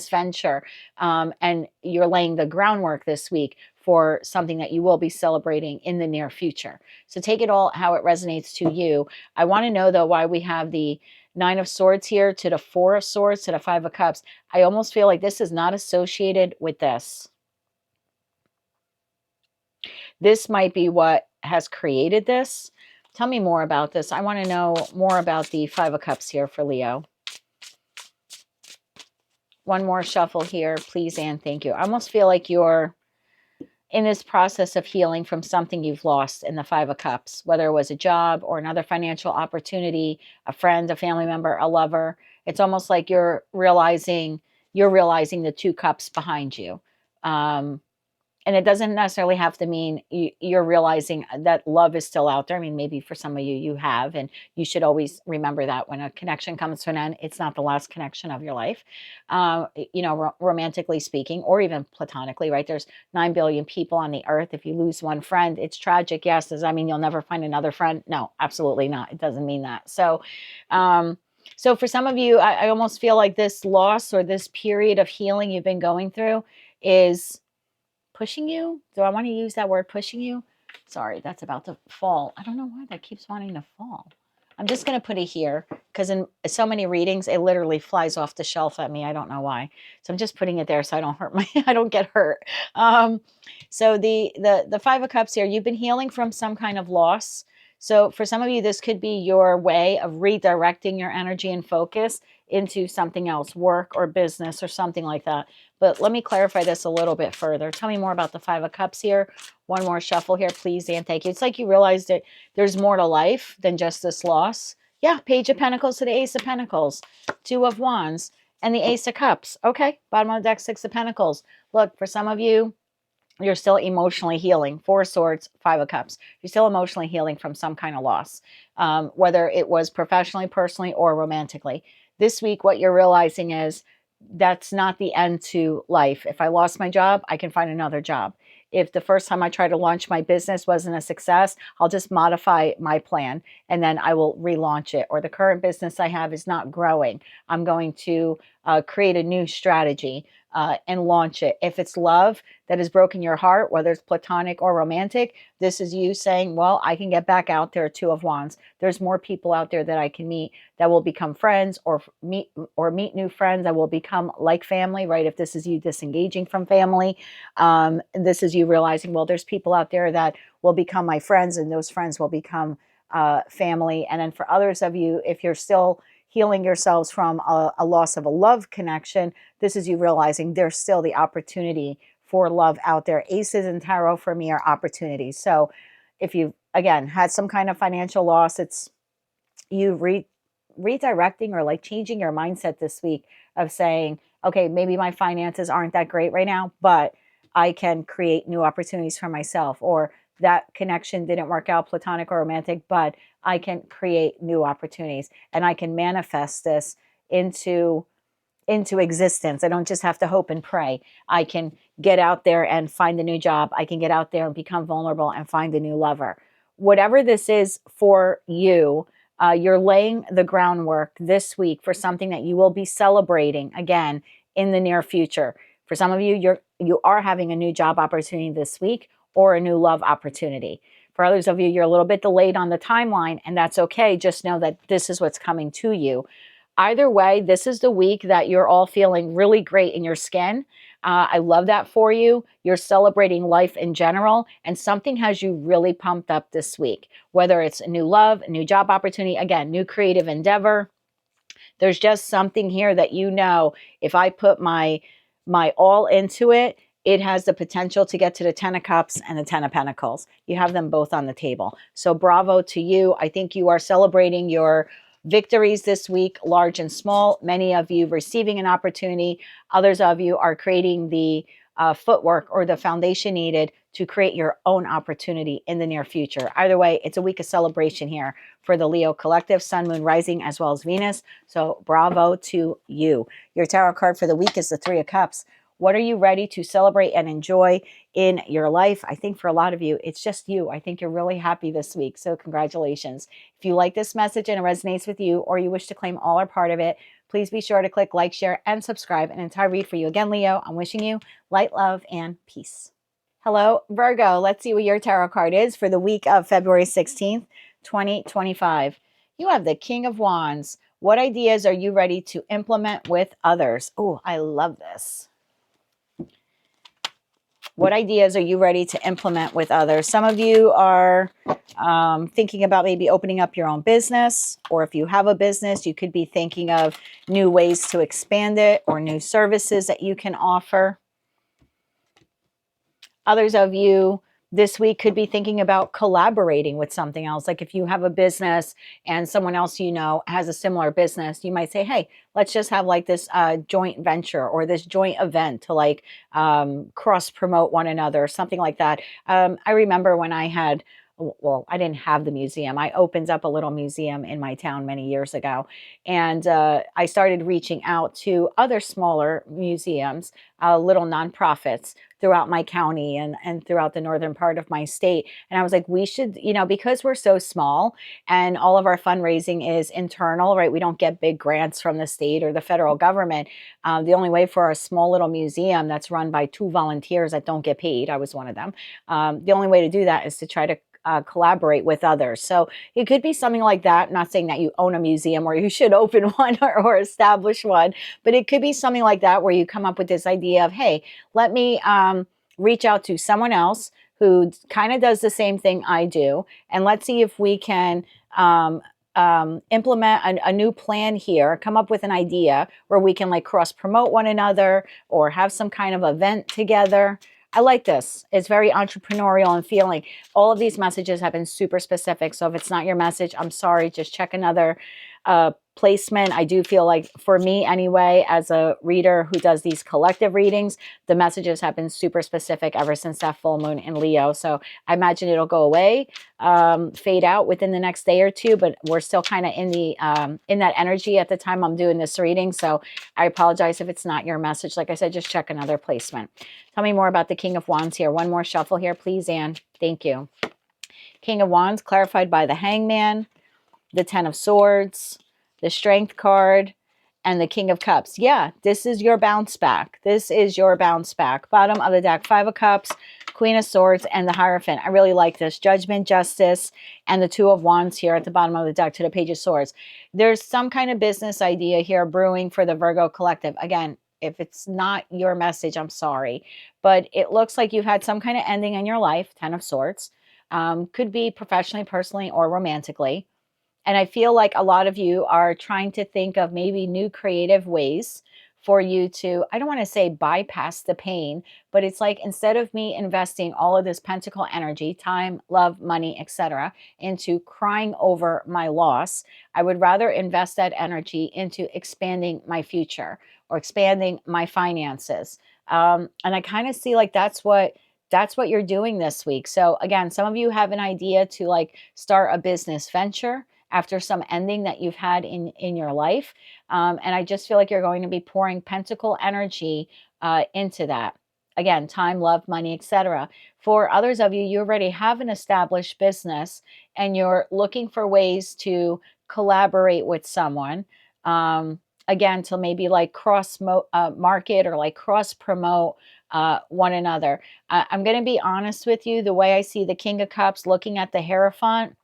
venture. And you're laying the groundwork this week for something that you will be celebrating in the near future. So take it all how it resonates to you. I want to know, though, why we have the Nine of Swords here to the Four of Swords to the Five of Cups. I almost feel like this is not associated with this. This might be what has created this. Tell me more about this. I want to know more about the Five of Cups here for Leo. One more shuffle here, please, and thank you. I almost feel like you're in this process of healing from something you've lost in the Five of Cups, whether it was a job or another financial opportunity, a friend, a family member, a lover. It's almost like you're realizing the two cups behind you. And it doesn't necessarily have to mean you're realizing that love is still out there. I mean, maybe for some of you, you have, and you should always remember that when a connection comes to an end, it's not the last connection of your life, romantically speaking, or even platonically, right? There's 9 billion people on the earth. If you lose one friend, it's tragic. Yes. Does that mean you'll never find another friend? No, absolutely not. It doesn't mean that. So for some of you, I almost feel like this loss or this period of healing you've been going through is pushing you. Do I want to use that word, pushing you? Sorry, that's about to fall. I don't know why that keeps wanting to fall. I'm just going to put it here because in so many readings, it literally flies off the shelf at me. I don't know why. So I'm just putting it there so I don't hurt I don't get hurt. So the Five of Cups here, you've been healing from some kind of loss. So for some of you, this could be your way of redirecting your energy and focus into something else, work or business or something like that. But let me clarify this a little bit further. Tell me more about the Five of Cups here. One more shuffle here, please, and thank you. It's like you realized that there's more to life than just this loss. Yeah, Page of Pentacles to the Ace of Pentacles, Two of Wands, and the Ace of Cups. Okay, bottom of the deck, Six of Pentacles. Look, for some of you, you're still emotionally healing. Four of Swords, Five of Cups. You're still emotionally healing from some kind of loss, whether it was professionally, personally, or romantically. This week, what you're realizing is that's not the end to life. If I lost my job, I can find another job. If the first time I tried to launch my business wasn't a success, I'll just modify my plan and then I will relaunch it. Or the current business I have is not growing. I'm going to create a new strategy and launch it. If it's love that has broken your heart, whether it's platonic or romantic, this is you saying, well, I can get back out there, Two of Wands. There's more people out there that I can meet that will become friends or meet new friends that will become like family, right? If this is you disengaging from family, this is you realizing, well, there's people out there that will become my friends and those friends will become family. And then for others of you, if you're still healing yourselves from a loss of a love connection, this is you realizing there's still the opportunity for love out there. Aces in tarot for me are opportunities. So if you, again, had some kind of financial loss, it's you redirecting or like changing your mindset this week of saying, okay, maybe my finances aren't that great right now, but I can create new opportunities for myself. Or that connection didn't work out, platonic or romantic, but I can create new opportunities and I can manifest this into existence. I don't just have to hope and pray. I can get out there and find a new job. I can get out there and become vulnerable and find a new lover. Whatever this is for you, you're laying the groundwork this week for something that you will be celebrating again in the near future. For some of you, you are having a new job opportunity this week or a new love opportunity. For others of you, you're a little bit delayed on the timeline, and that's okay. Just know that this is what's coming to you. Either way, this is the week that you're all feeling really great in your skin. I love that for you. You're celebrating life in general, and something has you really pumped up this week, whether it's a new love, a new job opportunity, again, new creative endeavor. There's just something here that you know, if I put my all into it, it has the potential to get to the Ten of Cups and the Ten of Pentacles. You have them both on the table. So bravo to you. I think you are celebrating your victories this week, large and small. Many of you receiving an opportunity. Others of you are creating the footwork or the foundation needed to create your own opportunity in the near future. Either way, it's a week of celebration here for the Leo collective, Sun, Moon, Rising, as well as Venus. So bravo to you. Your tarot card for the week is the Three of Cups. What are you ready to celebrate and enjoy in your life? I think for a lot of you, it's just you. I think you're really happy this week. So congratulations. If you like this message and it resonates with you, or you wish to claim all or part of it, please be sure to click like, share, and subscribe. And until I read for you again, Leo, I'm wishing you light, love, and peace. Hello, Virgo. Let's see what your tarot card is for the week of February 16th, 2025. You have the King of Wands. What ideas are you ready to implement with others? Oh, I love this. What ideas are you ready to implement with others? Some of you are thinking about maybe opening up your own business, or if you have a business, you could be thinking of new ways to expand it or new services that you can offer. Others of you this week could be thinking about collaborating with something else. Like if you have a business and someone else you know has a similar business, you might say, hey, let's just have like this joint venture or this joint event to like cross promote one another or something like that. I remember when I had, well, I didn't have the museum. I opened up a little museum in my town many years ago. And I started reaching out to other smaller museums, little nonprofits throughout my county and throughout the northern part of my state. And I was like, we should, you know, because we're so small and all of our fundraising is internal, right? We don't get big grants from the state or the federal government. The only way for a small little museum that's run by 2 volunteers that don't get paid, I was one of them. The only way to do that is to try to collaborate with others. So it could be something like that. Not saying that you own a museum or you should open one or establish one, but it could be something like that where you come up with this idea of, hey, let me reach out to someone else who kind of does the same thing I do, and let's see if we can implement a new plan here, come up with an idea where we can like cross promote one another or have some kind of event together. I like this. It's very entrepreneurial and feeling. All of these messages have been super specific. So if it's not your message, I'm sorry. Just check another placement. I do feel like, for me anyway, as a reader who does these collective readings, the messages have been super specific ever since that full moon in Leo. So I imagine it'll go away, fade out within the next day or two, but we're still kind of in that energy at the time I'm doing this reading. So I apologize if it's not your message. Like I said, just check another placement. Tell me more about the King of Wands here. One more shuffle here, please, Anne. Thank you. King of Wands clarified by the Hangman, the Ten of Swords, the Strength card, and the King of Cups. Yeah, this is your bounce back. This is your bounce back. Bottom of the deck, Five of Cups, Queen of Swords, and the Hierophant. I really like this. Judgment, Justice, and the Two of Wands here at the bottom of the deck to the Page of Swords. There's some kind of business idea here brewing for the Virgo collective. Again, if it's not your message, I'm sorry. But it looks like you've had some kind of ending in your life, Ten of Swords. Could be professionally, personally, or romantically. And I feel like a lot of you are trying to think of maybe new creative ways for you to, I don't want to say bypass the pain, but it's like, instead of me investing all of this pentacle energy, time, love, money, etc., into crying over my loss, I would rather invest that energy into expanding my future or expanding my finances. And I kind of see like that's what you're doing this week. So again, some of you have an idea to like start a business venture after some ending that you've had in your life. And I just feel like you're going to be pouring pentacle energy into that. Again, time, love, money, etc. For others of you, you already have an established business and you're looking for ways to collaborate with someone. Again, to maybe like cross market or like cross promote one another. I'm going to be honest with you. The way I see the King of Cups looking at the Hierophant,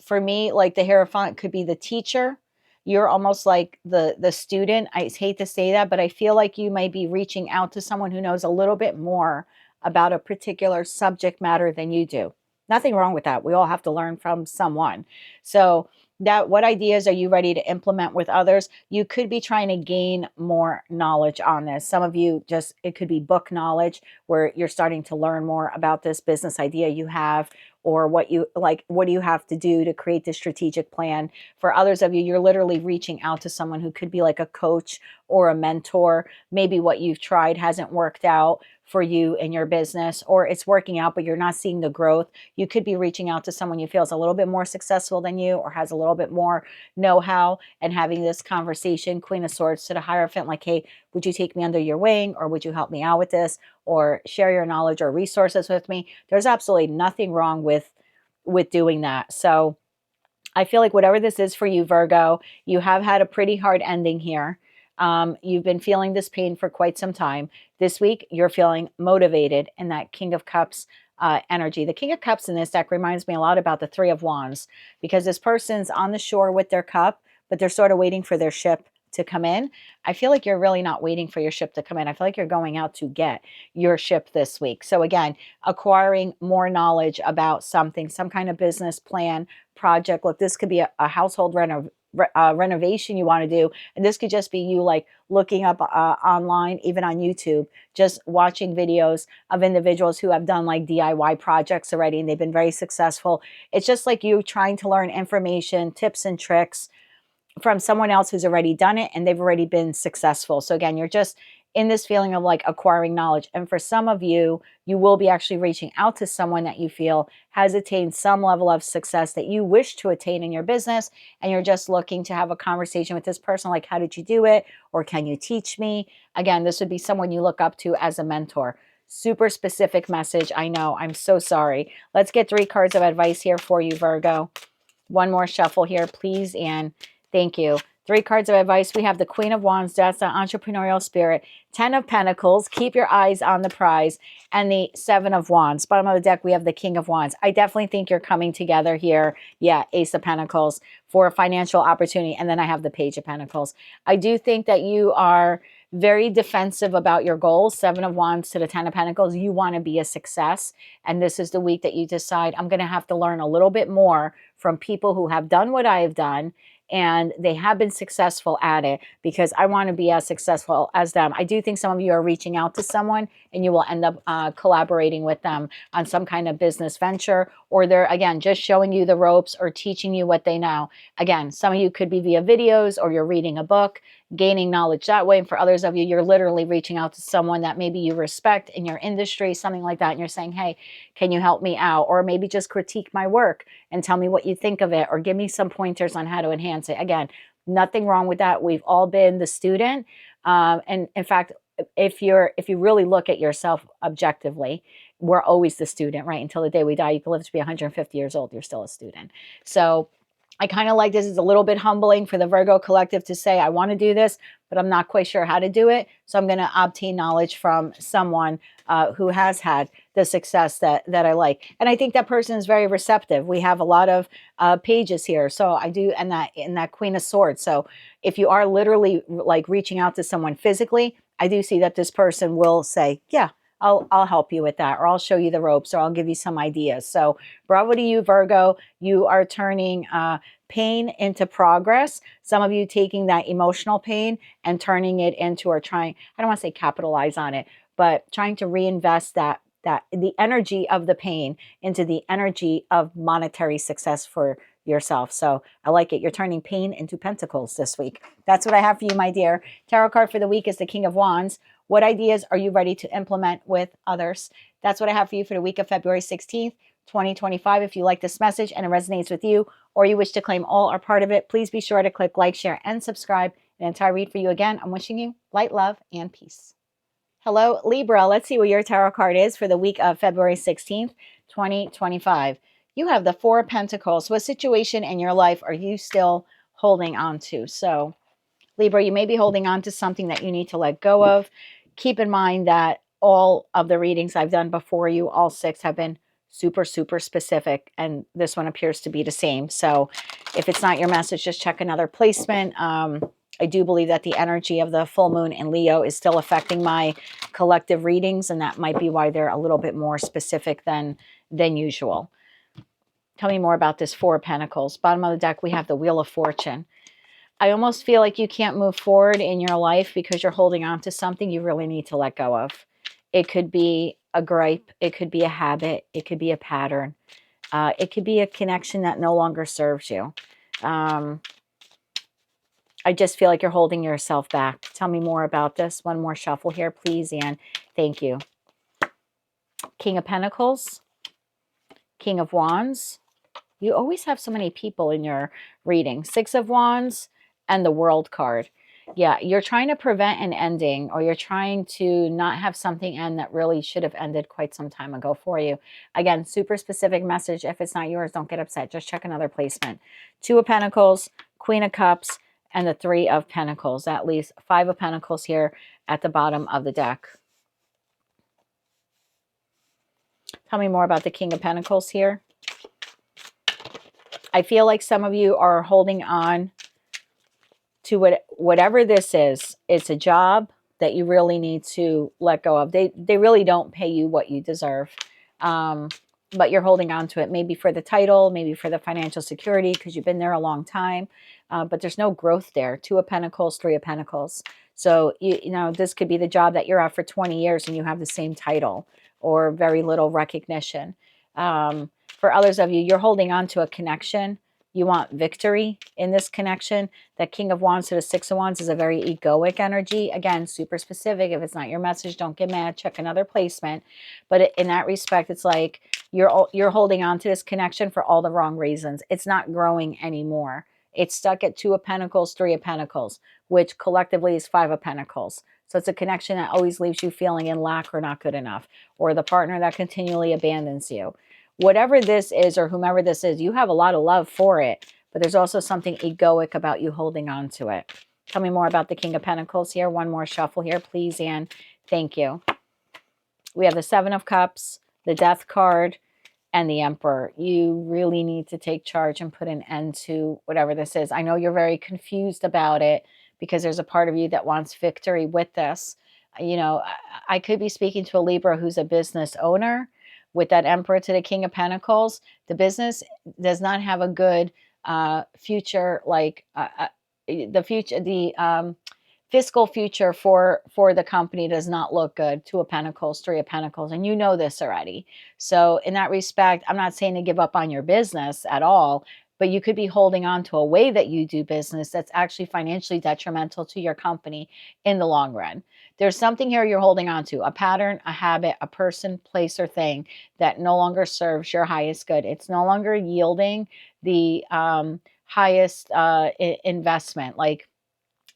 for me, like the Hierophant could be the teacher. You're almost like the student. I hate to say that, but I feel like you might be reaching out to someone who knows a little bit more about a particular subject matter than you do. Nothing wrong with that. We all have to learn from someone. So what ideas are you ready to implement with others? You could be trying to gain more knowledge on this. Some of you it could be book knowledge where you're starting to learn more about this business idea you have, or what do you have to do to create this strategic plan. For others of you, you're literally reaching out to someone who could be like a coach or a mentor. Maybe what you've tried hasn't worked out for you in your business, or it's working out, but you're not seeing the growth. You could be reaching out to someone you feel is a little bit more successful than you or has a little bit more know-how and having this conversation. Queen of Swords to the Hierophant, like, hey, would you take me under your wing, or would you help me out with this, or share your knowledge or resources with me? There's absolutely nothing wrong with doing that. So I feel like whatever this is for you, Virgo, you have had a pretty hard ending here. You've been feeling this pain for quite some time. This week, you're feeling motivated in that King of Cups energy. The King of Cups in this deck reminds me a lot about the Three of Wands, because this person's on the shore with their cup, but they're sort of waiting for their ship to come in. I feel like you're really not waiting for your ship to come in. I feel like you're going out to get your ship this week. So again, acquiring more knowledge about something, some kind of business plan, project. Look, this could be a household renovation you want to do, and this could just be you like looking up online, even on YouTube, just watching videos of individuals who have done like DIY projects already and they've been very successful. It's just like you trying to learn information, tips and tricks from someone else who's already done it and they've already been successful. So again, you're just in this feeling of like acquiring knowledge. And for some of you, you will be actually reaching out to someone that you feel has attained some level of success that you wish to attain in your business. And you're just looking to have a conversation with this person, like, how did you do it? Or can you teach me? Again, this would be someone you look up to as a mentor. Super specific message. I know. I'm so sorry. Let's get 3 cards of advice here for you, Virgo. One more shuffle here, please. And thank you. 3 cards of advice. We have the Queen of Wands. That's the entrepreneurial spirit. 10 of Pentacles. Keep your eyes on the prize. And the 7 of Wands. Bottom of the deck, we have the King of Wands. I definitely think you're coming together here. Yeah, Ace of Pentacles for a financial opportunity. And then I have the Page of Pentacles. I do think that you are very defensive about your goals. 7 of Wands to the 10 of Pentacles. You want to be a success. And this is the week that you decide, I'm going to have to learn a little bit more from people who have done what I have done, and they have been successful at it, because I want to be as successful as them. I do think some of you are reaching out to someone and you will end up collaborating with them on some kind of business venture, or they're, again, just showing you the ropes or teaching you what they know. Again, some of you could be via videos, or you're reading a book, gaining knowledge that way. And for others of you, you're literally reaching out to someone that maybe you respect in your industry, something like that. And you're saying, hey, can you help me out? Or maybe just critique my work and tell me what you think of it, or give me some pointers on how to enhance it. Again, nothing wrong with that. We've all been the student. And in fact, if you really look at yourself objectively, we're always the student, right? Until the day we die. You can live to be 150 years old. You're still a student. So I kind of like this. It's a little bit humbling for the Virgo collective to say, I want to do this, but I'm not quite sure how to do it. So I'm going to obtain knowledge from someone who has had the success that I like. And I think that person is very receptive. We have a lot of pages here. So I do, and that Queen of Swords. So if you are literally like reaching out to someone physically, I do see that this person will say, yeah, I'll help you with that, or I'll show you the ropes, or I'll give you some ideas. So bravo to you, Virgo. You are turning pain into progress. Some of you taking that emotional pain and turning it into, or trying, I don't want to say capitalize on it, but trying to reinvest that the energy of the pain into the energy of monetary success for yourself. So I like it. You're turning pain into pentacles this week. That's what I have for you, my dear. Tarot card for the week is the King of Wands. What ideas are you ready to implement with others? That's what I have for you for the week of February 16th, 2025. If you like this message and it resonates with you, or you wish to claim all or part of it, please be sure to click like, share, and subscribe. And until I read for you again, I'm wishing you light, love, and peace. Hello, Libra. Let's see what your tarot card is for the week of February 16th, 2025. You have the Four of Pentacles. What situation in your life are you still holding on to? So, Libra, you may be holding on to something that you need to let go of. Keep in mind that all of the readings I've done before you, all 6, have been super, super specific. And this one appears to be the same. So if it's not your message, just check another placement. I do believe that the energy of the full moon in Leo is still affecting my collective readings, and that might be why they're a little bit more specific than usual. Tell me more about this Four of Pentacles. Bottom of the deck, we have the Wheel of Fortune. I almost feel like you can't move forward in your life because you're holding on to something you really need to let go of. It could be a gripe. It could be a habit. It could be a pattern. It could be a connection that no longer serves you. I just feel like you're holding yourself back. Tell me more about this. One more shuffle here, please, and thank you. King of Pentacles, King of Wands. You always have so many people in your reading. 6 of Wands and the World card. Yeah, you're trying to prevent an ending, or you're trying to not have something end that really should have ended quite some time ago for you. Again, super specific message. If it's not yours, don't get upset. Just check another placement. 2 of Pentacles, Queen of Cups, and the 3 of Pentacles. That leaves 5 of Pentacles here at the bottom of the deck. Tell me more about the King of Pentacles here. I feel like some of you are holding on to whatever this is. It's a job that you really need to let go of. They really don't pay you what you deserve. But you're holding on to it, maybe for the title, maybe for the financial security, because you've been there a long time. But there's no growth there. 2 of Pentacles, 3 of Pentacles. So, you know, this could be the job that you're at for 20 years and you have the same title or very little recognition. For others of you, you're holding on to a connection. You want victory in this connection. That King of Wands to the 6 of Wands is a very egoic energy. Again, super specific. If it's not your message, don't get mad. Check another placement. But in that respect, it's like you're holding on to this connection for all the wrong reasons. It's not growing anymore. It's stuck at 2 of Pentacles, 3 of Pentacles, which collectively is 5 of Pentacles. So it's a connection that always leaves you feeling in lack or not good enough, or the partner that continually abandons you. Whatever this is, or whomever this is, you have a lot of love for it, but there's also something egoic about you holding on to it. Tell me more about the King of Pentacles here. One more shuffle here, please, Anne. Thank you. We have the Seven of Cups, the Death card, and the Emperor. You really need to take charge and put an end to whatever this is. I know you're very confused about it because there's a part of you that wants victory with this. You know, I could be speaking to a Libra who's a business owner with that Emperor to the King of Pentacles. The business does not have a good future, like the future, the fiscal future for the company does not look good. Two of Pentacles, Three of Pentacles, and you know this already. So in that respect, I'm not saying to give up on your business at all, but you could be holding on to a way that you do business that's actually financially detrimental to your company in the long run. There's something here you're holding on to, a pattern, a habit, a person, place, or thing that no longer serves your highest good. It's no longer yielding the highest investment. Like,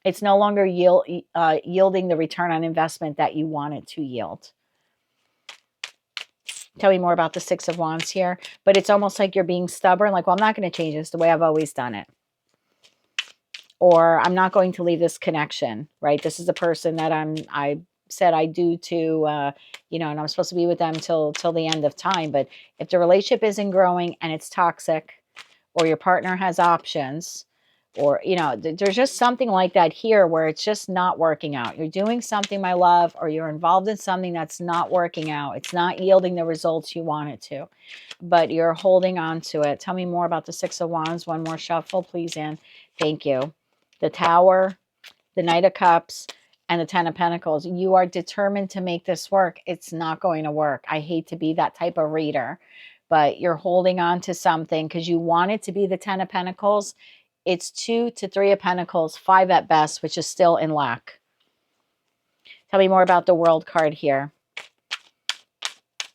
it's no longer yielding the return on investment that you want it to yield. Tell me more about the Six of Wands here. But it's almost like you're being stubborn. Like, well, I'm not going to change this the way I've always done it. Or I'm not going to leave this connection, right? This is the person that I said I do to, you know, and I'm supposed to be with them till the end of time. But if the relationship isn't growing and it's toxic, or your partner has options, or, you know, there's just something like that here where it's just not working out. You're doing something, my love, or you're involved in something that's not working out. It's not yielding the results you want it to, but you're holding on to it. Tell me more about the Six of Wands. One more shuffle, please, Anne. Thank you. The Tower, the Knight of Cups, and the Ten of Pentacles. You are determined to make this work. It's not going to work. I hate to be that type of reader, but you're holding on to something because you want it to be the Ten of Pentacles. It's 2 to 3 of Pentacles, 5 at best, which is still in lack. Tell me more about the World card here.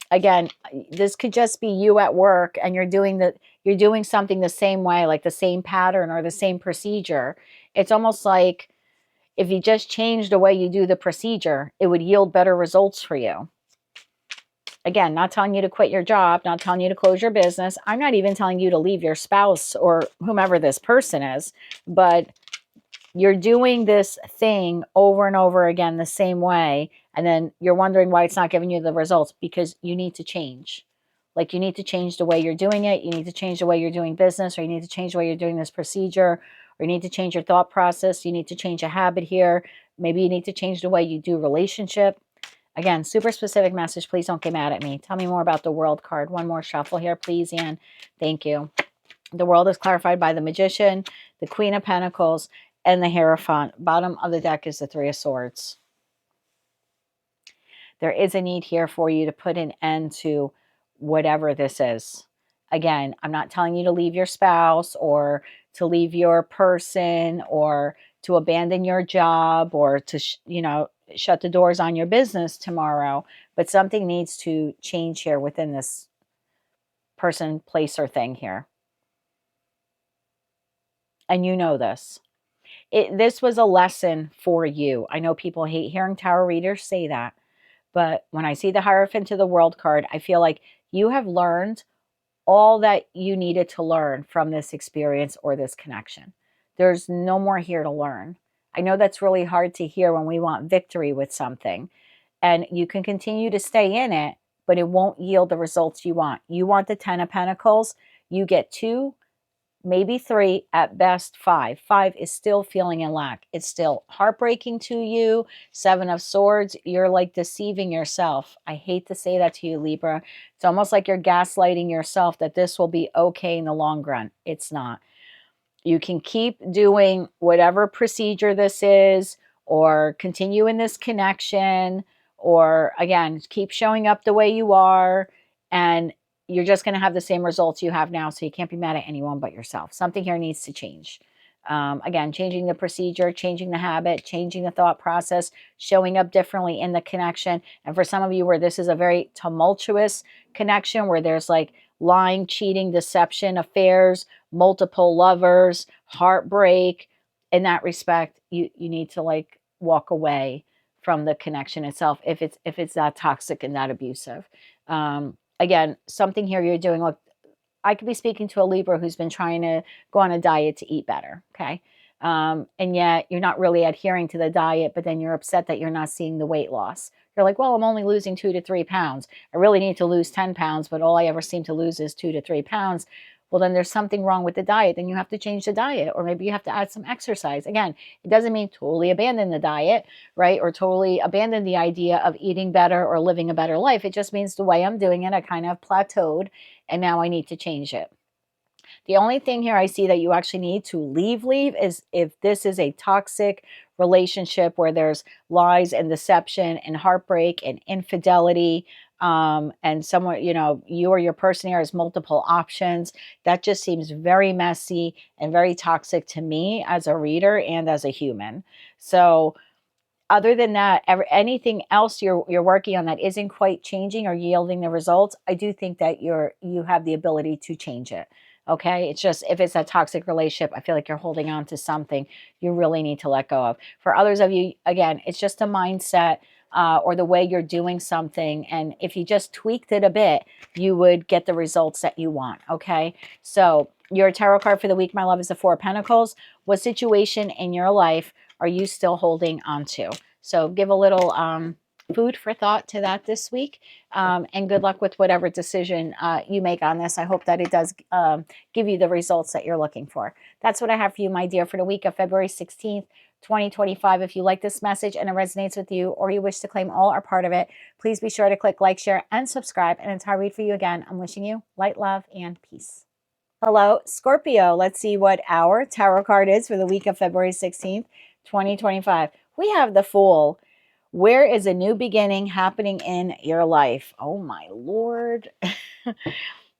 Again, this could just be you at work and you're doing something the same way, like the same pattern or the same procedure. It's almost like if you just change the way you do the procedure, it would yield better results for you. Again, not telling you to quit your job, not telling you to close your business. I'm not even telling you to leave your spouse or whomever this person is, but you're doing this thing over and over again the same way, and then you're wondering why it's not giving you the results because you need to change. Like, you need to change the way you're doing it. You need to change the way you're doing business, or you need to change the way you're doing this procedure, or you need to change your thought process. You need to change a habit here. Maybe you need to change the way you do relationship. Again, super specific message. Please don't get mad at me. Tell me more about the World card. One more shuffle here, please, Anne. Thank you. The World is clarified by the Magician, the Queen of Pentacles, and the Hierophant. Bottom of the deck is the Three of Swords. There is a need here for you to put an end to whatever this is. Again, I'm not telling you to leave your spouse or to leave your person or to abandon your job or to, shut the doors on your business tomorrow. But something needs to change here within this person, place, or thing here. And you know this. This was a lesson for you. I know people hate hearing tarot readers say that. But when I see the Hierophant to the World card, I feel like you have learned all that you needed to learn from this experience or this connection. There's no more here to learn. I know that's really hard to hear when we want victory with something. And you can continue to stay in it, but it won't yield the results you want. You want the Ten of Pentacles. You get 2, maybe 3, at best 5. 5 is still feeling in lack. It's still heartbreaking to you. 7 of Swords, you're like deceiving yourself. I hate to say that to you, Libra. It's almost like you're gaslighting yourself that this will be okay in the long run. It's not. You can keep doing whatever procedure this is, or continue in this connection, or again, keep showing up the way you are, and you're just going to have the same results you have now. So you can't be mad at anyone but yourself. Something here needs to change. Again, changing the procedure, changing the habit, changing the thought process, showing up differently in the connection. And for some of you where this is a very tumultuous connection, where there's like lying, cheating, deception, affairs, multiple lovers, heartbreak, in that respect, you need to like walk away from the connection itself if it's that toxic and that abusive. Again, something here you're doing, look, I could be speaking to a Libra who's been trying to go on a diet to eat better, okay? And yet you're not really adhering to the diet, but then you're upset that you're not seeing the weight loss. You're like, well, I'm only losing 2 to 3 pounds. I really need to lose 10 pounds, but all I ever seem to lose is 2 to 3 pounds. Well, then there's something wrong with the diet. Then you have to change the diet, or maybe you have to add some exercise. Again, it doesn't mean totally abandon the diet, right? Or totally abandon the idea of eating better or living a better life. It just means the way I'm doing it, I kind of plateaued, and now I need to change it. The only thing here I see that you actually need to leave is if this is a toxic relationship where there's lies and deception and heartbreak and infidelity, and someone, you or your person here has multiple options. That just seems very messy and very toxic to me as a reader and as a human. So other than that, anything else you're working on that isn't quite changing or yielding the results, I do think that you have the ability to change it. Okay, it's just if it's a toxic relationship, I feel like you're holding on to something you really need to let go of. For others of you, again, it's just a mindset or the way you're doing something, and if you just tweaked it a bit, you would get the results that you want. Okay, so your tarot card for the week, my love, is the Four of Pentacles. What situation in your life are you still holding on to? So give a little food for thought to that this week, and good luck with whatever decision you make on this. I hope that it does give you the results that you're looking for. That's what I have for you, my dear, for the week of February 16th, 2025. If you like this message and it resonates with you, or you wish to claim all or part of it, please be sure to click like, share, and subscribe. And until I read for you again, I'm wishing you light, love, and peace. Hello, Scorpio. Let's see what our tarot card is for the week of February 16th, 2025. We have the Fool. Where is a new beginning happening in your life? Oh, my Lord.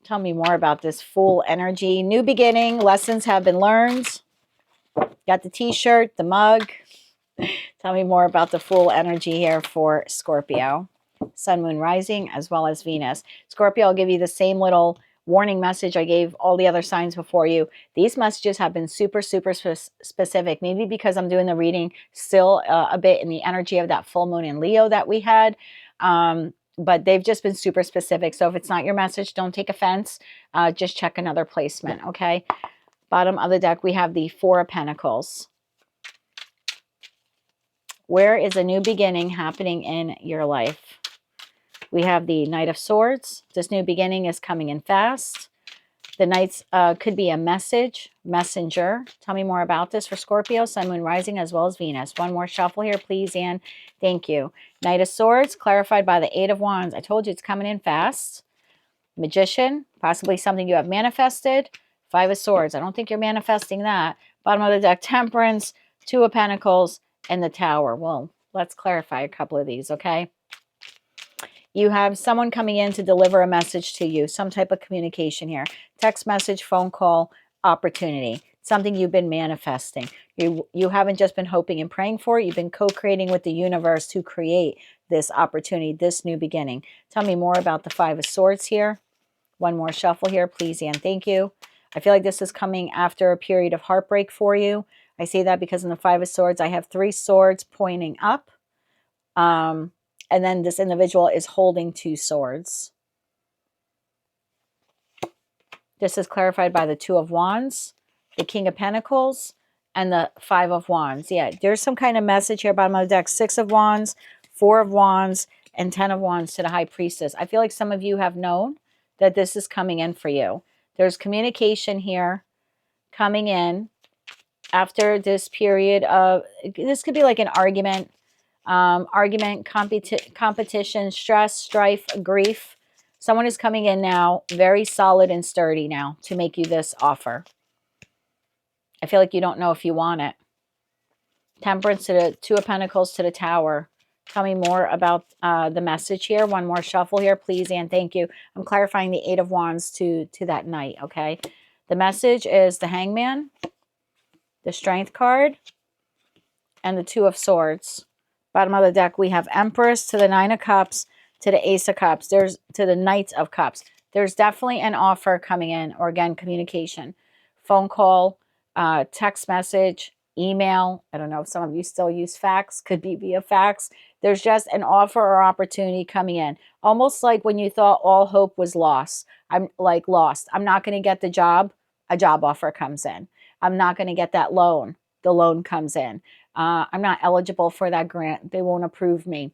Tell me more about this Fool energy. New beginning. Lessons have been learned. Got the t-shirt, the mug. Tell me more about the Fool energy here for Scorpio. Sun, Moon, Rising, as well as Venus. Scorpio, I'll give you the same little warning message I gave all the other signs before you. These messages have been super, super specific. Maybe because I'm doing the reading still a bit in the energy of that full moon in Leo that we had. But they've just been super specific. So if it's not your message, don't take offense. Just check another placement, okay? Bottom of the deck, we have the Four of Pentacles. Where is a new beginning happening in your life? We have the Knight of Swords. This new beginning is coming in fast. The Knights could be a messenger. Tell me more about this for Scorpio, Sun, Moon, Rising, as well as Venus. One more shuffle here, please, and thank you. Knight of Swords, clarified by the Eight of Wands. I told you it's coming in fast. Magician, possibly something you have manifested. Five of Swords, I don't think you're manifesting that. Bottom of the deck, Temperance, Two of Pentacles, and the Tower. Well, let's clarify a couple of these, okay? You have someone coming in to deliver a message to you, some type of communication here. Text message, phone call, opportunity, something you've been manifesting. You haven't just been hoping and praying for it. You've been co-creating with the universe to create this opportunity, this new beginning. Tell me more about the Five of Swords here. One more shuffle here, please, and thank you. I feel like this is coming after a period of heartbreak for you. I say that because in the Five of Swords, I have three swords pointing up. And then this individual is holding two swords. This is clarified by the Two of Wands, the King of Pentacles, and the Five of Wands. Yeah, there's some kind of message here, bottom of the deck. Six of Wands, Four of Wands, and 10 of Wands to the High Priestess. I feel like some of you have known that this is coming in for you. There's communication here coming in after this period of, this could be like an argument, competition, stress, strife, grief. Someone is coming in now, very solid and sturdy now to make you this offer. I feel like you don't know if you want it. Temperance to the Two of Pentacles to the Tower. Tell me more about the message here. One more shuffle here, please, and thank you. I'm clarifying the Eight of Wands to that Knight, okay? The message is the Hangman, the Strength card, and the Two of Swords. Bottom of the deck, we have Empress to the Nine of Cups to the Ace of Cups. There's to the Knight of Cups. There's definitely an offer coming in, or again, communication. Phone call, text message, email. I don't know if some of you still use fax. Could be via fax. There's just an offer or opportunity coming in. Almost like when you thought all hope was lost. I'm like lost. I'm not going to get the job. A job offer comes in. I'm not going to get that loan. The loan comes in. I'm not eligible for that grant. They won't approve me.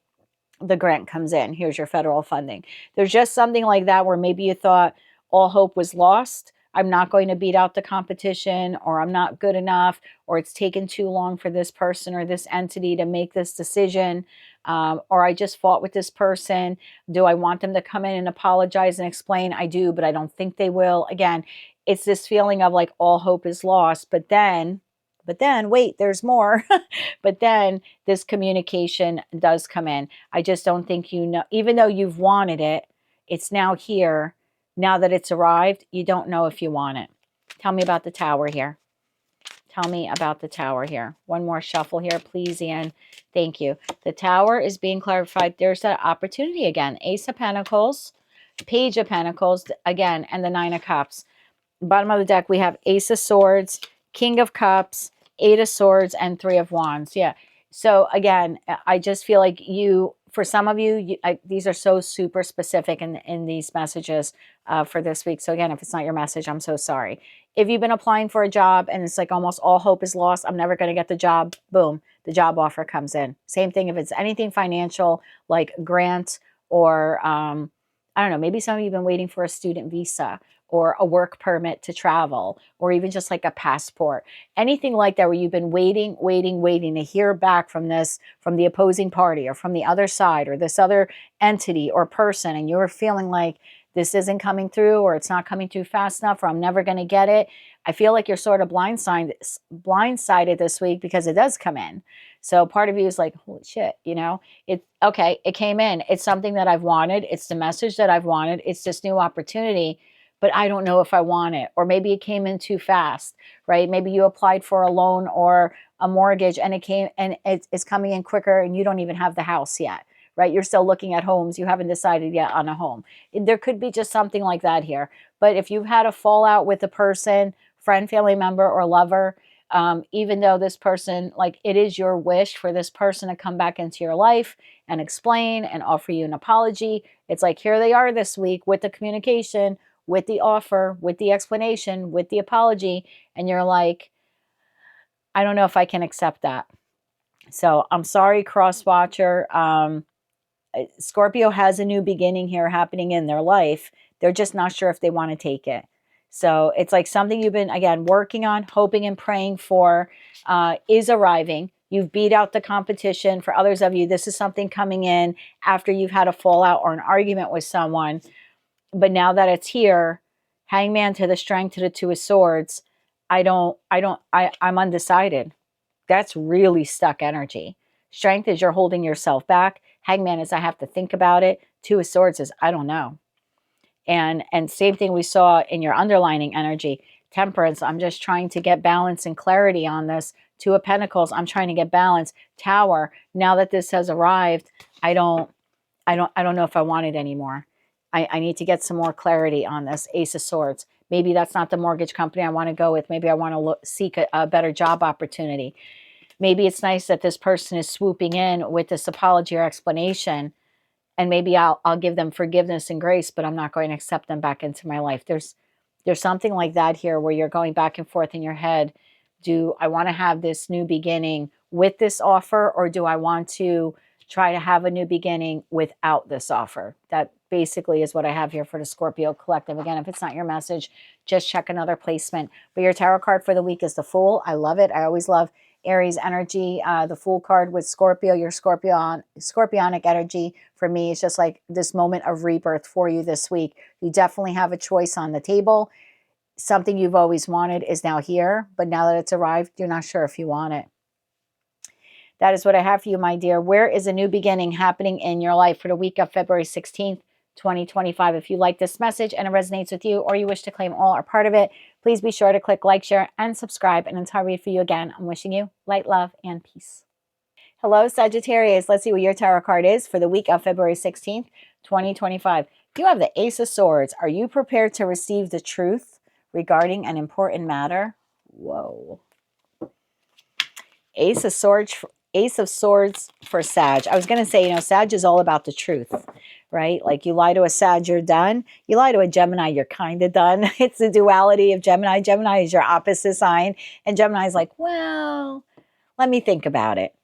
The grant comes in. Here's your federal funding. There's just something like that where maybe you thought all hope was lost. I'm not going to beat out the competition, or I'm not good enough, or it's taken too long for this person or this entity to make this decision, or I just fought with this person. Do I want them to come in and apologize and explain? I do, but I don't think they will. Again, it's this feeling of like all hope is lost, but then wait, there's more. But then this communication does come in. I just don't think you know, even though you've wanted it, it's now here. Now that it's arrived, you don't know if you want it. Tell me about the Tower here. Tell me about the Tower here. One more shuffle here, please, Ian. Thank you. The Tower is being clarified. There's that opportunity again. Ace of Pentacles, Page of Pentacles, again, and the Nine of Cups. Bottom of the deck, we have Ace of Swords, King of Cups, Eight of Swords, and Three of Wands. Yeah. So again, I just feel like for some of you, these are so super specific in these messages for this week. So again, if it's not your message, I'm so sorry. If you've been applying for a job and it's like almost all hope is lost, I'm never going to get the job, boom, the job offer comes in. Same thing if it's anything financial, like grant or, I don't know, maybe some of you have been waiting for a student visa or a work permit to travel, or even just like a passport, anything like that where you've been waiting to hear back from the opposing party or from the other side or this other entity or person, and you're feeling like this isn't coming through, or it's not coming through fast enough, or I'm never going to get it. I feel like you're sort of blindsided this week because it does come in. So part of you is like, holy shit, okay, it came in. It's something that I've wanted. It's the message that I've wanted. It's this new opportunity, but I don't know if I want it. Or maybe it came in too fast, right? Maybe you applied for a loan or a mortgage and it's coming in quicker and you don't even have the house yet, right? You're still looking at homes. You haven't decided yet on a home. There could be just something like that here. But if you've had a fallout with a person, friend, family member, or lover, even though this person, like it is your wish for this person to come back into your life and explain and offer you an apology. It's like, here they are this week with the communication, with the offer, with the explanation, with the apology. And you're like, I don't know if I can accept that. So I'm sorry, cross-watcher. Scorpio has a new beginning here happening in their life. They're just not sure if they want to take it. So it's like something you've been, again, working on, hoping and praying for is arriving. You've beat out the competition. For others of you, this is something coming in after you've had a fallout or an argument with someone. But now that it's here, Hangman to the Strength to the Two of Swords, I'm undecided. That's really stuck energy. Strength is you're holding yourself back. Hangman is I have to think about it. Two of Swords is I don't know. And same thing we saw in your underlining energy. Temperance, I'm just trying to get balance and clarity on this. Two of Pentacles, I'm trying to get balance. Tower, now that this has arrived, I don't know if I want it anymore. I need to get some more clarity on this. Ace of Swords. Maybe that's not the mortgage company I want to go with. Maybe I want to seek a better job opportunity. Maybe it's nice that this person is swooping in with this apology or explanation, and maybe I'll give them forgiveness and grace, but I'm not going to accept them back into my life. There's something like that here where you're going back and forth in your head. Do I want to have this new beginning with this offer, or do I want to try to have a new beginning without this offer? That basically is what I have here for the Scorpio collective. Again, if it's not your message, just check another placement. But your tarot card for the week is the Fool. I love it. I always love Aries energy. The Fool card with Scorpio, your Scorpionic energy for me is just like this moment of rebirth for you this week. You definitely have a choice on the table. Something you've always wanted is now here, but now that it's arrived, you're not sure if you want it. That is what I have for you, my dear. Where is a new beginning happening in your life for the week of February 16th, 2025? If you like this message and it resonates with you, or you wish to claim all or part of it, please be sure to click like, share, and subscribe. And until I read for you again, I'm wishing you light, love, and peace. Hello, Sagittarius. Let's see what your tarot card is for the week of February 16th, 2025. You have the Ace of Swords. Are you prepared to receive the truth regarding an important matter? Whoa. Ace of Swords Ace of Swords for Sag. I was going to say, you know, Sag is all about the truth, right? Like you lie to a Sag, you're done. You lie to a Gemini, you're kind of done. It's the duality of Gemini. Gemini is your opposite sign. And Gemini is like, well, let me think about it.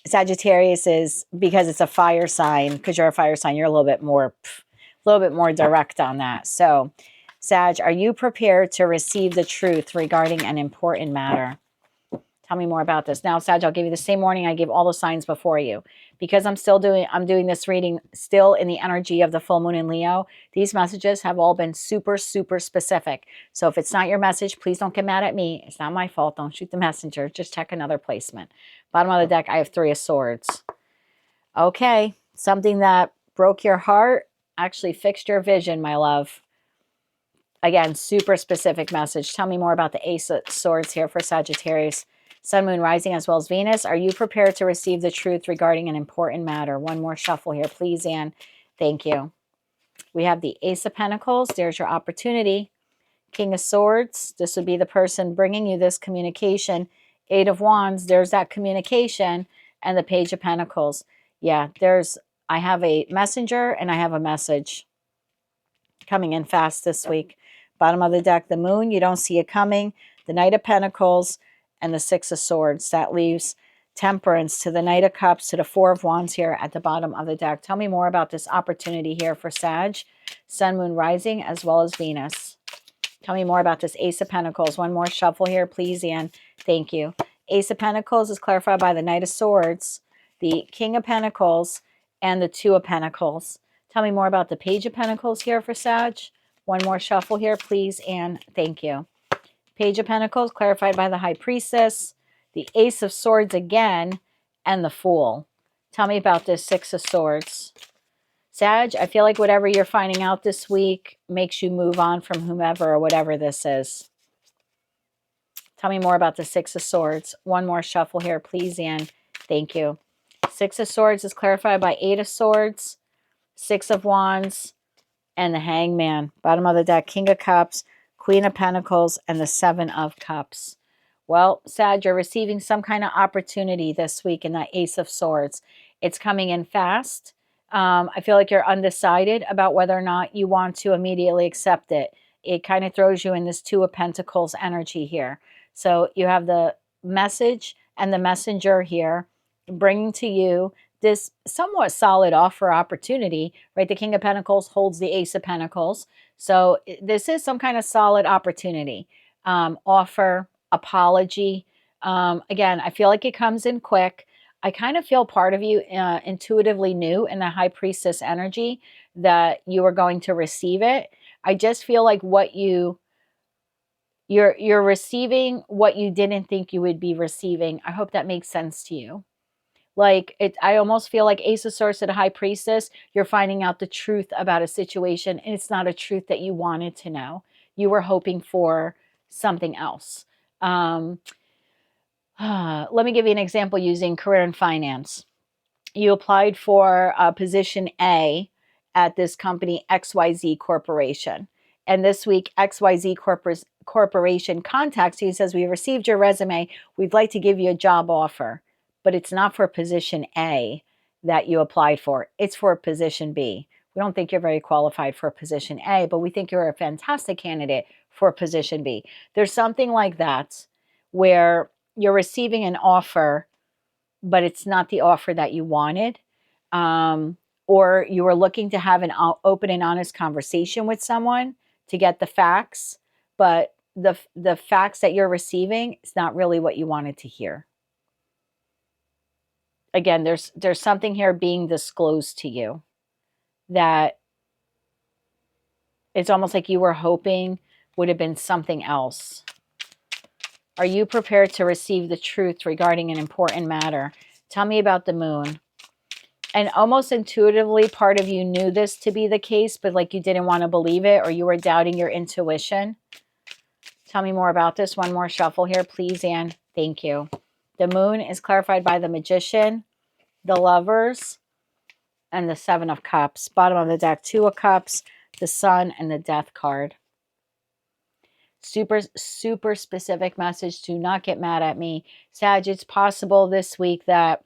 Sagittarius is, because it's a fire sign, because you're a fire sign, you're a little bit more direct on that. So, Sag, are you prepared to receive the truth regarding an important matter? Tell me more about this. Now, Sag, I'll give you the same warning I gave all the signs before you. Because I'm doing this reading still in the energy of the full moon in Leo. These messages have all been super, super specific. So if it's not your message, please don't get mad at me. It's not my fault. Don't shoot the messenger. Just check another placement. Bottom of the deck, I have 3 of Swords. Okay. Something that broke your heart actually fixed your vision, my love. Again, super specific message. Tell me more about the Ace of Swords here for Sagittarius. Sun, Moon, Rising, as well as Venus. Are you prepared to receive the truth regarding an important matter? One more shuffle here, please, Anne. Thank you. We have the Ace of Pentacles. There's your opportunity. King of Swords. This would be the person bringing you this communication. 8 of Wands. There's that communication. And the Page of Pentacles. Yeah, I have a messenger and I have a message coming in fast this week. Bottom of the deck, the Moon. You don't see it coming. The Knight of Pentacles. And the 6 of Swords. That leaves Temperance to the Knight of Cups to the 4 of Wands here at the bottom of the deck. Tell me more about this opportunity here for Sag, Sun, Moon, Rising, as well as Venus. Tell me more about this Ace of Pentacles. One more shuffle here, please, Anne. Thank you. Ace of Pentacles is clarified by the Knight of Swords, the King of Pentacles, and the 2 of Pentacles. Tell me more about the Page of Pentacles here for Sag. One more shuffle here, please, Anne. Thank you. Page of Pentacles, clarified by the High Priestess, the Ace of Swords again, and the Fool. Tell me about this 6 of Swords. Sag, I feel like whatever you're finding out this week makes you move on from whomever or whatever this is. Tell me more about the 6 of Swords. One more shuffle here, please, Anne. Thank you. 6 of Swords is clarified by 8 of Swords, 6 of Wands, and the Hangman. Bottom of the deck, King of Cups, Queen of Pentacles, and the 7 of Cups. Well, Sag, you're receiving some kind of opportunity this week in that Ace of Swords. It's coming in fast. I feel like you're undecided about whether or not you want to immediately accept it. It kind of throws you in this 2 of Pentacles energy here. So you have the message and the messenger here bringing to you this somewhat solid offer opportunity, right? The King of Pentacles holds the Ace of Pentacles. So this is some kind of solid opportunity, offer, apology. Again, I feel like it comes in quick. I kind of feel part of you intuitively knew in the High Priestess energy that you were going to receive it. I just feel like you're receiving what you didn't think you would be receiving. I hope that makes sense to you. Like I almost feel like Ace of Swords to the High Priestess, you're finding out the truth about a situation, and it's not a truth that you wanted to know. You were hoping for something else. Let me give you an example using career and finance. You applied for position A at this company XYZ Corporation. And this week, XYZ Corporation contacts you and says, we received your resume. We'd like to give you a job offer. But it's not for position A that you applied for. It's for position B. We don't think you're very qualified for position A, but we think you're a fantastic candidate for position B. There's something like that where you're receiving an offer, but it's not the offer that you wanted. Or you were looking to have an open and honest conversation with someone to get the facts, but the facts that you're receiving is not really what you wanted to hear. Again, there's something here being disclosed to you that it's almost like you were hoping would have been something else. Are you prepared to receive the truth regarding an important matter? Tell me about the Moon. And almost intuitively, part of you knew this to be the case, but like you didn't want to believe it, or you were doubting your intuition. Tell me more about this. One more shuffle here, please, Anne. Thank you. The Moon is clarified by the Magician, the Lovers, and the 7 of Cups. Bottom of the deck, 2 of Cups, the Sun, and the Death card. super specific message. Do not get mad at me. Sag, it's possible this week that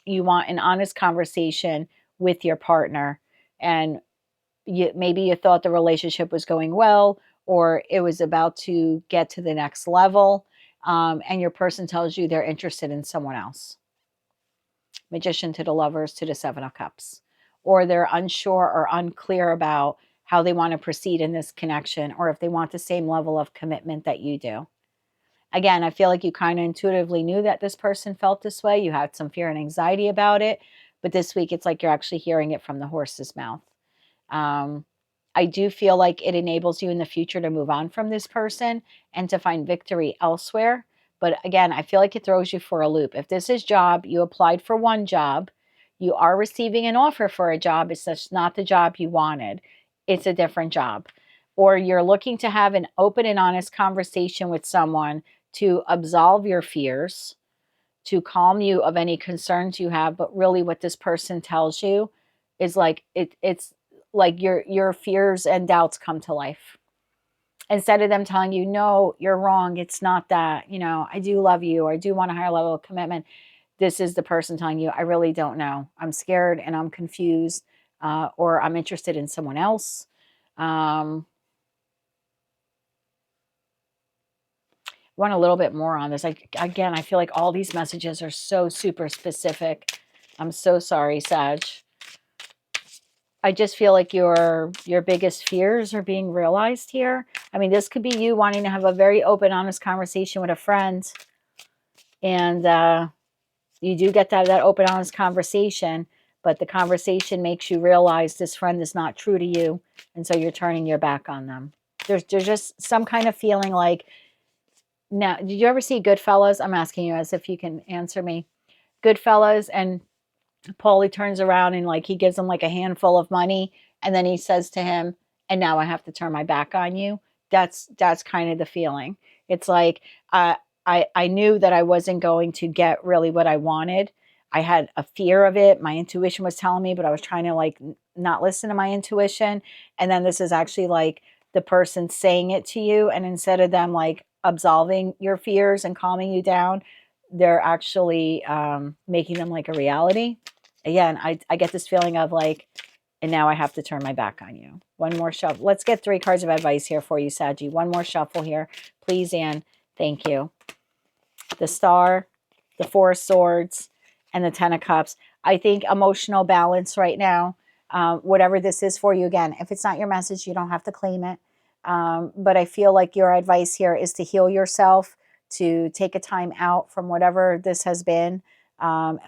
you want an honest conversation with your partner, and maybe you thought the relationship was going well, or it was about to get to the next level, and your person tells you they're interested in someone else. Magician to the Lovers to the Seven of Cups. Or they're unsure or unclear about how they want to proceed in this connection, or if they want the same level of commitment that you do. Again, I feel like you kind of intuitively knew that this person felt this way. You had some fear and anxiety about it, but this week it's like you're actually hearing it from the horse's mouth. I do feel like it enables you in the future to move on from this person and to find victory elsewhere. But again, I feel like it throws you for a loop. If this is job, you applied for one job, you are receiving an offer for a job. It's just not the job you wanted. It's a different job. Or you're looking to have an open and honest conversation with someone to absolve your fears, to calm you of any concerns you have. But really what this person tells you is like, it's like your fears and doubts come to life. Instead of them telling you, no, you're wrong, it's not that, you know, I do love you, or I do want a higher level of commitment. This is the person telling you, I really don't know. I'm scared and I'm confused, or I'm interested in someone else. Want a little bit more on this. Again, I feel like all these messages are so super specific. I'm so sorry, Sag. I just feel like your biggest fears are being realized here. I mean, this could be you wanting to have a very open, honest conversation with a friend. And you do get that open, honest conversation, but the conversation makes you realize this friend is not true to you. And so you're turning your back on them. There's just some kind of feeling like, now, did you ever see Goodfellas? I'm asking you as if you can answer me. Goodfellas, and Paulie turns around and like he gives him like a handful of money, and then he says to him, and now I have to turn my back on you. That's kind of the feeling. It's like I knew that I wasn't going to get really what I wanted. I had a fear of it. My intuition was telling me, but I was trying to like not listen to my intuition. And then this is actually like the person saying it to you, and instead of them like absolving your fears and calming you down, they're actually making them like a reality. Again, I get this feeling of like, and now I have to turn my back on you. One more shuffle. Let's get 3 cards of advice here for you, Saggy. One more shuffle here, please, Anne. Thank you. The Star, the 4 of Swords, and the 10 of Cups. I think emotional balance right now, whatever this is for you. Again, if it's not your message, you don't have to claim it. But I feel like your advice here is to heal yourself, to take a time out from whatever this has been.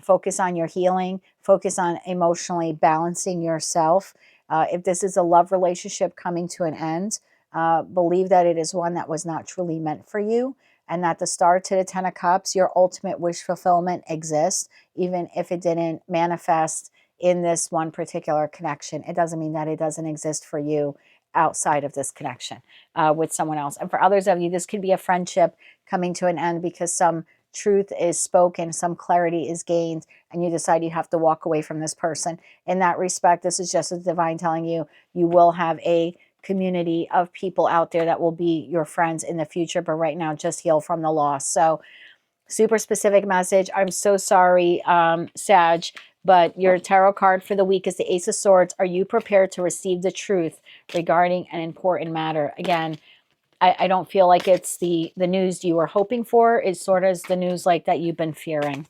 Focus on your healing, focus on emotionally balancing yourself. If this is a love relationship coming to an end, believe that it is one that was not truly meant for you, and that the Star to the 10 of Cups, your ultimate wish fulfillment exists, even if it didn't manifest in this one particular connection. It doesn't mean that it doesn't exist for you outside of this connection with someone else. And for others of you, this could be a friendship coming to an end because some truth is spoken, some clarity is gained, and you decide you have to walk away from this person. In that respect, this is just a divine telling you, you will have a community of people out there that will be your friends in the future, but right now just heal from the loss. So super specific message. I'm so sorry, Sag, but your tarot card for the week is the Ace of Swords. Are you prepared to receive the truth regarding an important matter? Again, I don't feel like it's the news you were hoping for. It's sort of the news like that you've been fearing.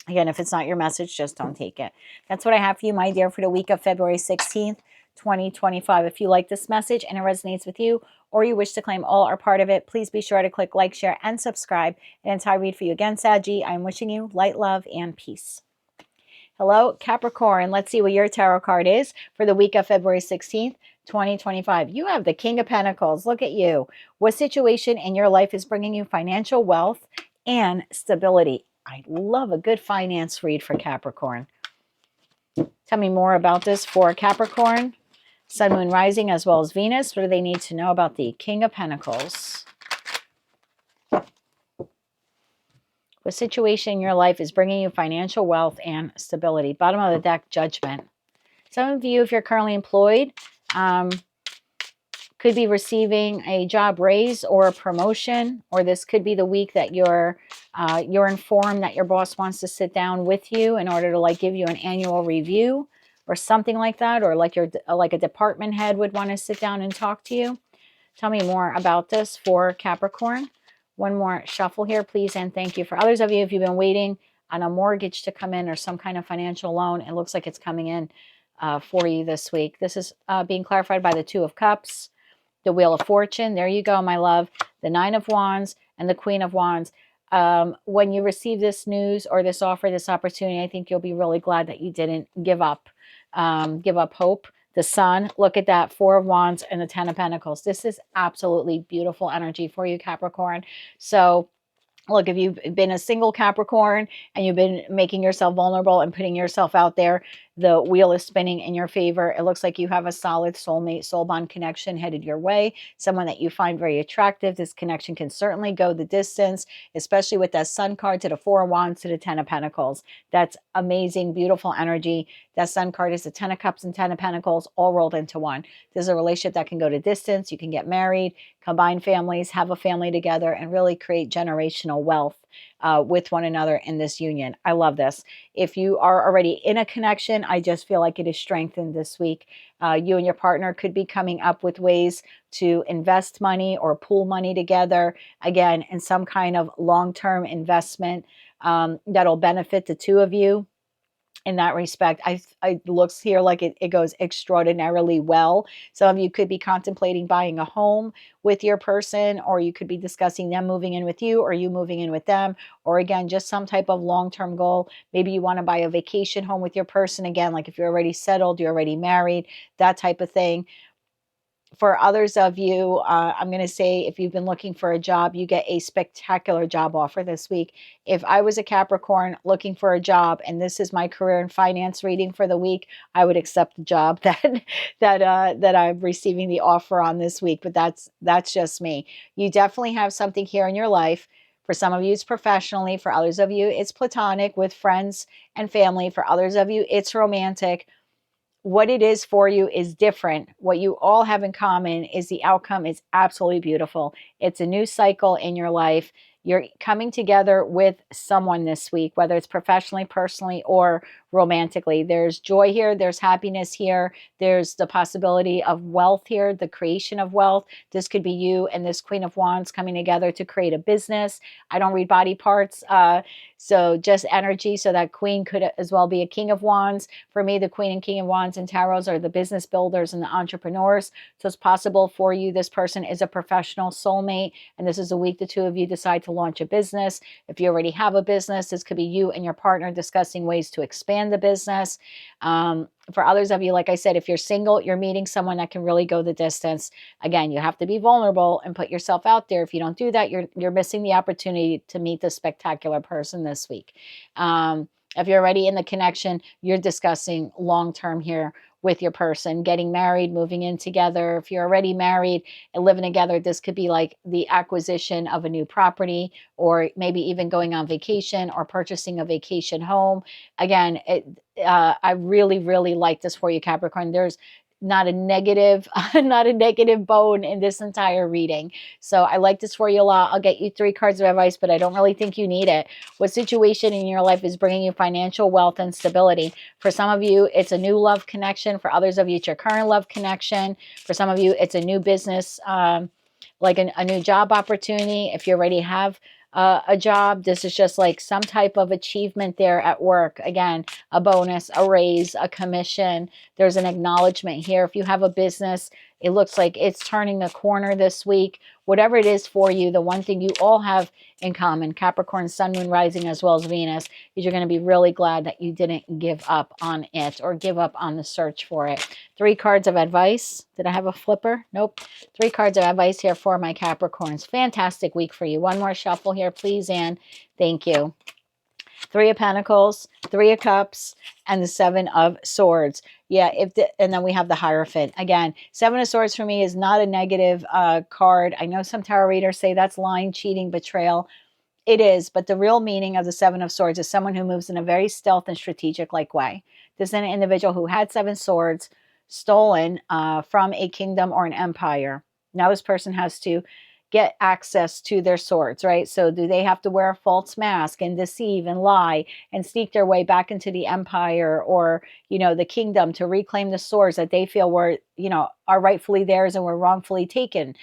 Again, if it's not your message, just don't take it. That's what I have for you, my dear, for the week of February 16th, 2025. If you like this message and it resonates with you, or you wish to claim all or part of it, please be sure to click like, share, and subscribe. And until I read for you again, Saggy, I'm wishing you light, love, and peace. Hello, Capricorn. Let's see what your tarot card is for the week of February 16th, 2025. You have the King of Pentacles. Look at you. What situation in your life is bringing you financial wealth and stability? I love a good finance read for Capricorn. Tell me more about this for Capricorn. Sun, Moon, Rising, as well as Venus. What do they need to know about the King of Pentacles? What situation in your life is bringing you financial wealth and stability? Bottom of the deck, Judgment. Some of you, if you're currently employed, could be receiving a job raise or a promotion, or this could be the week that you're informed that your boss wants to sit down with you in order to like give you an annual review or something like that, or like like a department head would want to sit down and talk to you. Tell me more about this for Capricorn. One more shuffle here, please, and thank you. For others of you, if you've been waiting on a mortgage to come in or some kind of financial loan, it looks like it's coming in for you this week. This is being clarified by the Two of Cups, the Wheel of Fortune. There you go, my love. The Nine of Wands and the Queen of Wands. When you receive this news or this offer, this opportunity, I think you'll be really glad that you didn't give up hope. The Sun, look at that, Four of Wands and the Ten of Pentacles. This is absolutely beautiful energy for you, Capricorn. So look, if you've been a single Capricorn and you've been making yourself vulnerable and putting yourself out there, the wheel is spinning in your favor. It looks like you have a solid soulmate, soul bond connection headed your way, someone that you find very attractive. This connection can certainly go the distance, especially with that Sun card to the Four of Wands to the Ten of Pentacles. That's amazing, beautiful energy. That Sun card is the Ten of Cups and Ten of Pentacles all rolled into one. This is a relationship that can go to distance. You can get married, combine families, have a family together, and really create generational wealth with one another in this union. I love this. If you are already in a connection, I just feel like it is strengthened this week. You and your partner could be coming up with ways to invest money or pool money together, again, in some kind of long-term investment that'll benefit the two of you. In that respect, I looks here like it goes extraordinarily well. Some of you could be contemplating buying a home with your person, or you could be discussing them moving in with you or you moving in with them, or again, just some type of long-term goal. Maybe you want to buy a vacation home with your person, again, like if you're already settled, you're already married, that type of thing. For others of you, I'm going to say if you've been looking for a job, you get a spectacular job offer this week. If I was a Capricorn looking for a job and this is my career and finance reading for the week, I would accept the job that I'm receiving the offer on this week. But that's just me. You definitely have something here in your life. For some of you, it's professionally. For others of you, it's platonic with friends and family. For others of you, it's romantic. What it is for you is different. What you all have in common is the outcome is absolutely beautiful. It's a new cycle in your life. You're coming together with someone this week, whether it's professionally, personally, or romantically. There's joy here. There's happiness here. There's the possibility of wealth here, the creation of wealth. This could be you and this Queen of Wands coming together to create a business. I don't read body parts, so just energy. So that Queen could as well be a King of Wands. For me, the Queen and King of Wands and Tarots are the business builders and the entrepreneurs. So it's possible for you, this person is a professional soulmate, and this is a week the two of you decide to launch a business. If you already have a business, this could be you and your partner discussing ways to expand the business. For others of you, like I said, if you're single, you're meeting someone that can really go the distance. Again, you have to be vulnerable and put yourself out there. If you don't do that, you're missing the opportunity to meet the spectacular person this week. If you're already in the connection, you're discussing long-term here with your person, getting married, moving in together. If you're already married and living together, this could be like the acquisition of a new property, or maybe even going on vacation or purchasing a vacation home. Again, I really, really like this for you, Capricorn. There's not a negative, not a negative bone in this entire reading. So I like this for you a lot. I'll get you 3 cards of advice, but I don't really think you need it. What situation in your life is bringing you financial wealth and stability? For some of you, it's a new love connection. For others of you, it's your current love connection. For some of you, it's a new business, like a new job opportunity. If you already have a job, this is just like some type of achievement there at work. Again, a bonus, a raise, a commission. There's an acknowledgement here. If you have a business, it looks like it's turning the corner this week. Whatever it is for you, the one thing you all have in common, Capricorn, Sun, Moon, Rising, as well as Venus, is you're going to be really glad that you didn't give up on it or give up on the search for it. 3 cards of advice. Did I have a flipper? Nope. 3 cards of advice here for my Capricorns. Fantastic week for you. One more shuffle here, please, Anne. Thank you. 3 of Pentacles, 3 of Cups, and the 7 of Swords. Yeah, and then we have the Hierophant. Again, 7 of Swords for me is not a negative card. I know some tarot readers say that's lying, cheating, betrayal. It is, but the real meaning of the 7 of Swords is someone who moves in a very stealth and strategic-like way. This is an individual who had 7 swords stolen from a kingdom or an empire. Now this person has to get access to their swords, right? So do they have to wear a false mask and deceive and lie and sneak their way back into the empire or, you know, the kingdom to reclaim the swords that they feel were, you know, are rightfully theirs and were wrongfully taken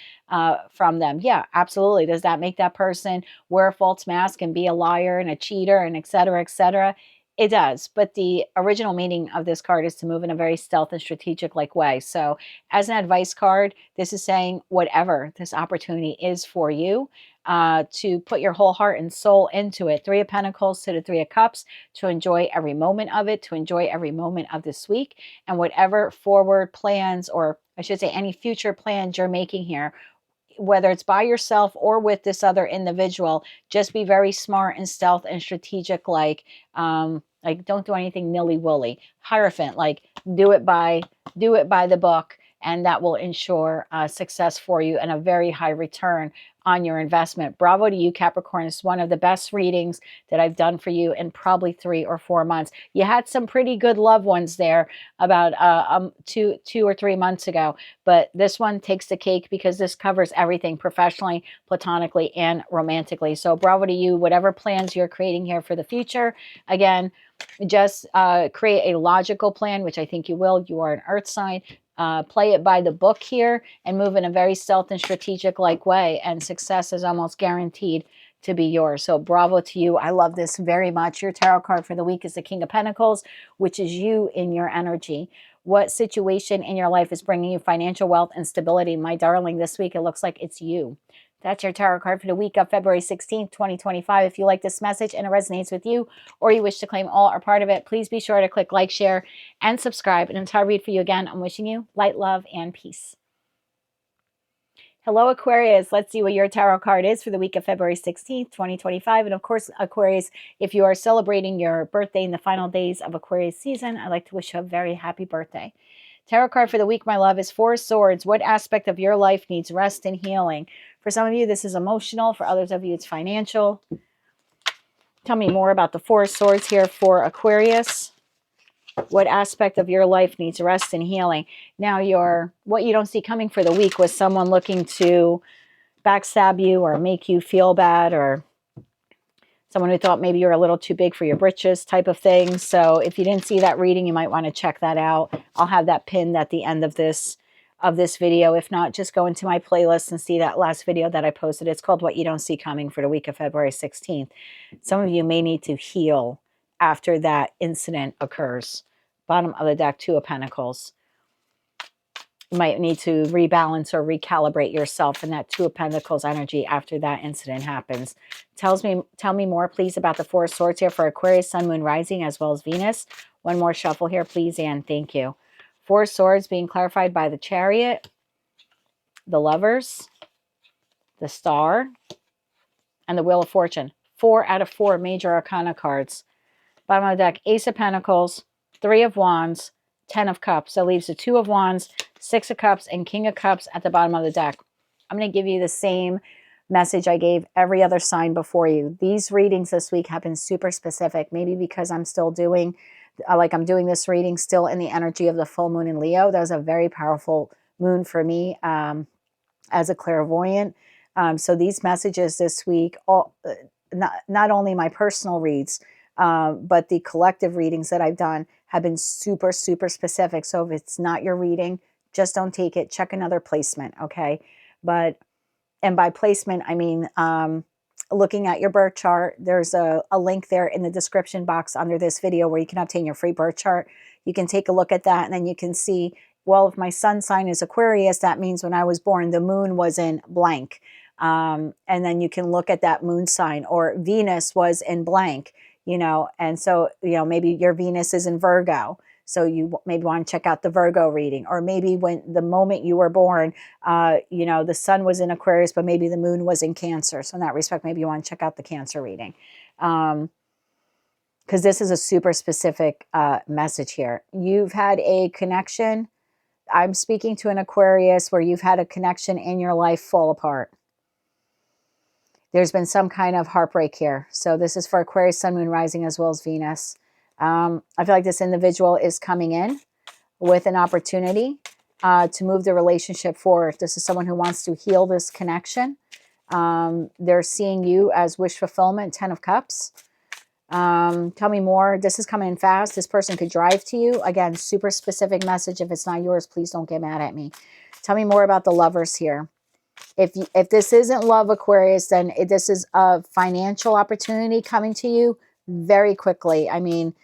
from them? Yeah, absolutely. Does that make that person wear a false mask and be a liar and a cheater and et cetera, et cetera? It does, but the original meaning of this card is to move in a very stealth and strategic like way. So as an advice card, this is saying whatever this opportunity is for you, to put your whole heart and soul into it. Three of Pentacles to the Three of Cups, to enjoy every moment of it, to enjoy every moment of this week, and whatever forward plans, or I should say any future plans you're making here, whether it's by yourself or with this other individual, just be very smart and stealth and strategic, like don't do anything nilly-willy. Hierophant, like do it by the book, and that will ensure success for you and a very high return on your investment. Bravo to you, Capricorn. It's one of the best readings that I've done for you in probably 3 or 4 months. You had some pretty good loved ones there about 2 or 3 months ago, but this one takes the cake because this covers everything professionally, platonically, and romantically. So bravo to you, whatever plans you're creating here for the future. Again, just create a logical plan, which I think you will. You are an earth sign. Play it by the book here and move in a very stealth and strategic like way, and success is almost guaranteed to be yours. So bravo to you. I love this very much. Your tarot card for the week is the King of Pentacles, which is you in your energy. What situation in your life is bringing you financial wealth and stability? My darling, this week it looks like it's you. That's your tarot card for the week of February 16th, 2025. If you like this message and it resonates with you, or you wish to claim all or part of it, please be sure to click like, share, and subscribe. And until I read for you again, I'm wishing you light, love, and peace. Hello, Aquarius. Let's see what your tarot card is for the week of February 16th, 2025. And of course, Aquarius, if you are celebrating your birthday in the final days of Aquarius season, I'd like to wish you a very happy birthday. Tarot card for the week, my love, is Four of Swords. What aspect of your life needs rest and healing? For some of you, this is emotional. For others of you, it's financial. Tell me more about the Four of Swords here for Aquarius. What aspect of your life needs rest and healing? Now, what you don't see coming for the week was someone looking to backstab you or make you feel bad, or someone who thought maybe you're a little too big for your britches type of thing. So if you didn't see that reading, you might want to check that out. I'll have that pinned at the end of this video. If not, just go into my playlist and see that last video that I posted. It's called What You Don't See Coming for the week of February 16th. Some of you may need to heal after that incident occurs. Bottom of the deck, Two of Pentacles. You might need to rebalance or recalibrate yourself in that Two of Pentacles energy after that incident happens. Tell me more, please, about the Four of Swords here for Aquarius, Sun, Moon, Rising, as well as Venus. One more shuffle here, please, and thank you. Four of Swords being clarified by the Chariot, the Lovers, the Star, and the Wheel of Fortune. 4 out of 4 major arcana cards. Bottom of the deck, Ace of Pentacles, Three of Wands, 10 of Cups. That leaves the Two of Wands, Six of Cups, and King of Cups at the bottom of the deck. I'm going to give you the same message I gave every other sign before you. These readings this week have been super specific, maybe because I'm still doing, I'm doing this reading still in the energy of the full moon in Leo. That was a very powerful moon for me as a clairvoyant. So these messages this week, not only my personal reads, but the collective readings that I've done have been super, super specific. So if it's not your reading, just don't take it. Check another placement, okay? And by placement, I mean looking at your birth chart. There's a link there in the description box under this video where you can obtain your free birth chart. You can take a look at that, and then you can see, well, if my sun sign is Aquarius, that means when I was born, the moon was in blank. And then you can look at that moon sign, or Venus was in blank, and so, maybe your Venus is in Virgo. So you maybe want to check out the Virgo reading, or maybe when the moment you were born, the sun was in Aquarius, but maybe the moon was in Cancer. So in that respect, maybe you want to check out the Cancer reading. Because this is a super specific message here. You've had a connection. I'm speaking to an Aquarius where you've had a connection in your life fall apart. There's been some kind of heartbreak here. So this is for Aquarius, Sun, Moon, Rising, as well as Venus. I feel like this individual is coming in with an opportunity. to move the relationship forward. This is someone who wants to heal this connection. They're seeing you as wish fulfillment, 10 of Cups. Tell me more. This is coming in fast. This person could drive to you. Again, super specific message. If it's not yours, please don't get mad at me. Tell me more about the Lovers here. If this isn't love, Aquarius, then this is a financial opportunity coming to you very quickly. I mean,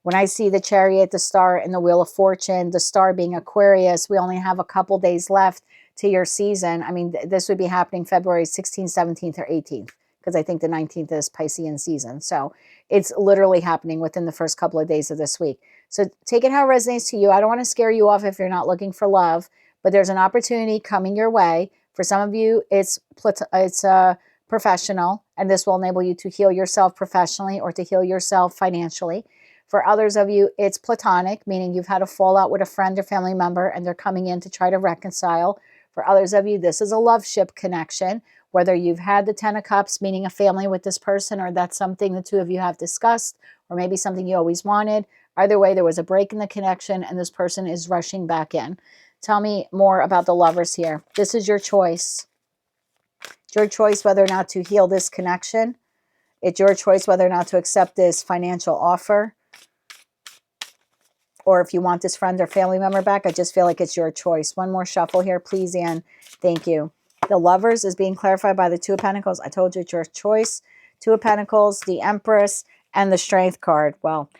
when I see the Chariot, the Star, and the Wheel of Fortune, the Star being Aquarius, we only have a couple days left to your season. I mean, this would be happening February 16th, 17th, or 18th, because I think the 19th is Piscean season. So it's literally happening within the first couple of days of this week. So take it how it resonates to you. I don't want to scare you off if you're not looking for love, but there's an opportunity coming your way. For some of you, it's professional, and this will enable you to heal yourself professionally or to heal yourself financially. For others of you, it's platonic, meaning you've had a fallout with a friend or family member, and they're coming in to try to reconcile. For others of you, this is a love ship connection, whether you've had the 10 of Cups, meaning a family with this person, or that's something the two of you have discussed, or maybe something you always wanted. Either way, there was a break in the connection, and this person is rushing back in. Tell me more about the Lovers here. This is your choice. It's your choice whether or not to heal this connection. It's your choice whether or not to accept this financial offer. Or if you want this friend or family member back, I just feel like it's your choice. One more shuffle here, please, Anne. Thank you. The Lovers is being clarified by the Two of Pentacles. I told you it's your choice. Two of Pentacles, the Empress, and the Strength card. Well,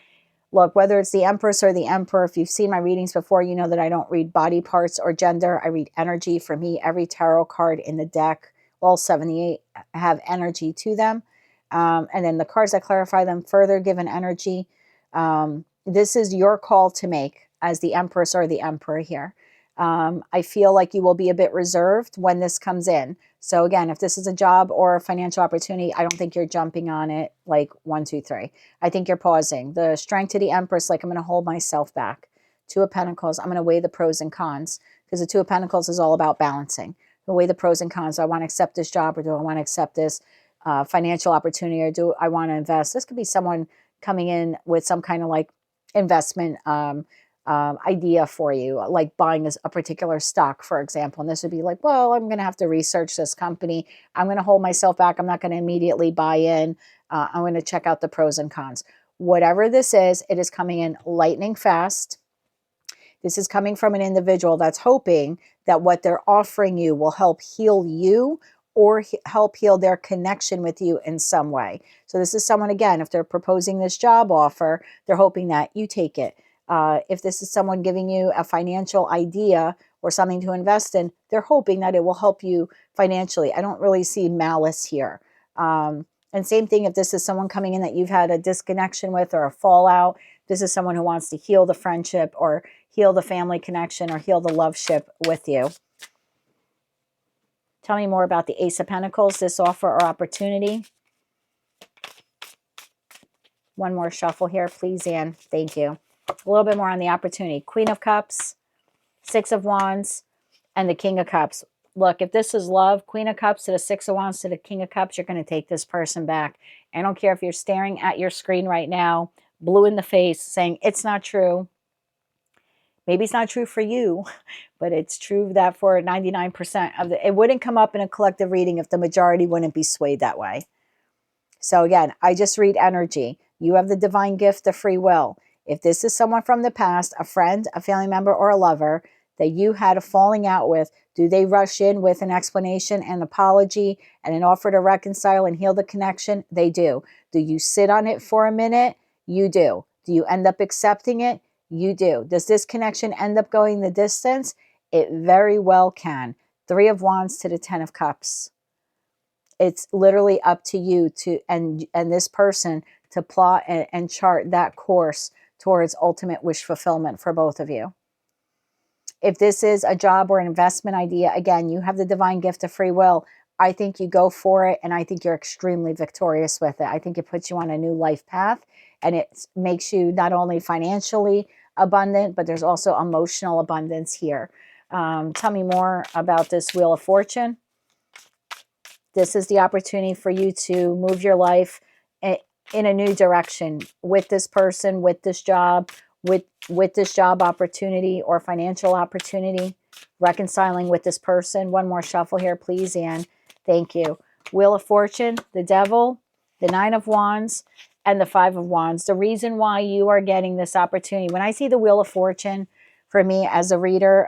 look, whether it's the Empress or the Emperor, if you've seen my readings before, you know that I don't read body parts or gender. I read energy. For me, every tarot card in the deck, all 78, have energy to them. And then the cards that clarify them further give an energy. This is your call to make as the Empress or the Emperor here. I feel like you will be a bit reserved when this comes in. So again, if this is a job or a financial opportunity, I don't think you're jumping on it like 1, 2, 3. I think you're pausing. The Strength to the Empress, like I'm going to hold myself back. Two of Pentacles, I'm going to weigh the pros and cons, because the Two of Pentacles is all about balancing. To weigh the pros and cons. Do I want to accept this job, or do I want to accept this financial opportunity, or do I want to invest? This could be someone coming in with some kind of like investment idea for you, like buying a particular stock, for example. And this would be like, well, I'm going to have to research this company. I'm going to hold myself back. I'm not going to immediately buy in. I'm going to check out the pros and cons. Whatever this is, it is coming in lightning fast. This is coming from an individual that's hoping that what they're offering you will help heal you or help heal their connection with you in some way. So this is someone, again, if they're proposing this job offer, they're hoping that you take it. If this is someone giving you a financial idea or something to invest in, they're hoping that it will help you financially. I don't really see malice here. And same thing if this is someone coming in that you've had a disconnection with or a fallout. This is someone who wants to heal the friendship or heal the family connection or heal the love ship with you. Tell me more about the Ace of Pentacles, this offer or opportunity. One more shuffle here, please, Anne. Thank you. A little bit more on the opportunity. Queen of Cups, Six of Wands, and the King of Cups. Look, if this is love, Queen of Cups to the Six of Wands to the King of Cups, you're going to take this person back. I don't care if you're staring at your screen right now, blue in the face, saying it's not true. Maybe it's not true for you, but it's true that for 99% of it wouldn't come up in a collective reading if the majority wouldn't be swayed that way. So again, I just read energy. You have the divine gift of free will. If this is someone from the past, a friend, a family member, or a lover that you had a falling out with, do they rush in with an explanation, an apology, and an offer to reconcile and heal the connection? They do. Do you sit on it for a minute? You do. Do you end up accepting it? You do. Does this connection end up going the distance? It very well can. Three of Wands to the Ten of Cups. It's literally up to you to and this person to plot and chart that course towards ultimate wish fulfillment for both of you. If this is a job or an investment idea, again, you have the divine gift of free will. I think you go for it, and I think you're extremely victorious with it. I think it puts you on a new life path, and it makes you not only financially abundant, but there's also emotional abundance here. Tell me more about this Wheel of Fortune. This is the opportunity for you to move your life in a new direction with this person, with this job, with this job opportunity or financial opportunity. reconciling with this person. One more shuffle here, please, and thank you. Wheel of Fortune, the Devil, the Nine of Wands, and the Five of Wands. The reason why you are getting this opportunity, when I see the Wheel of Fortune, for me as a reader,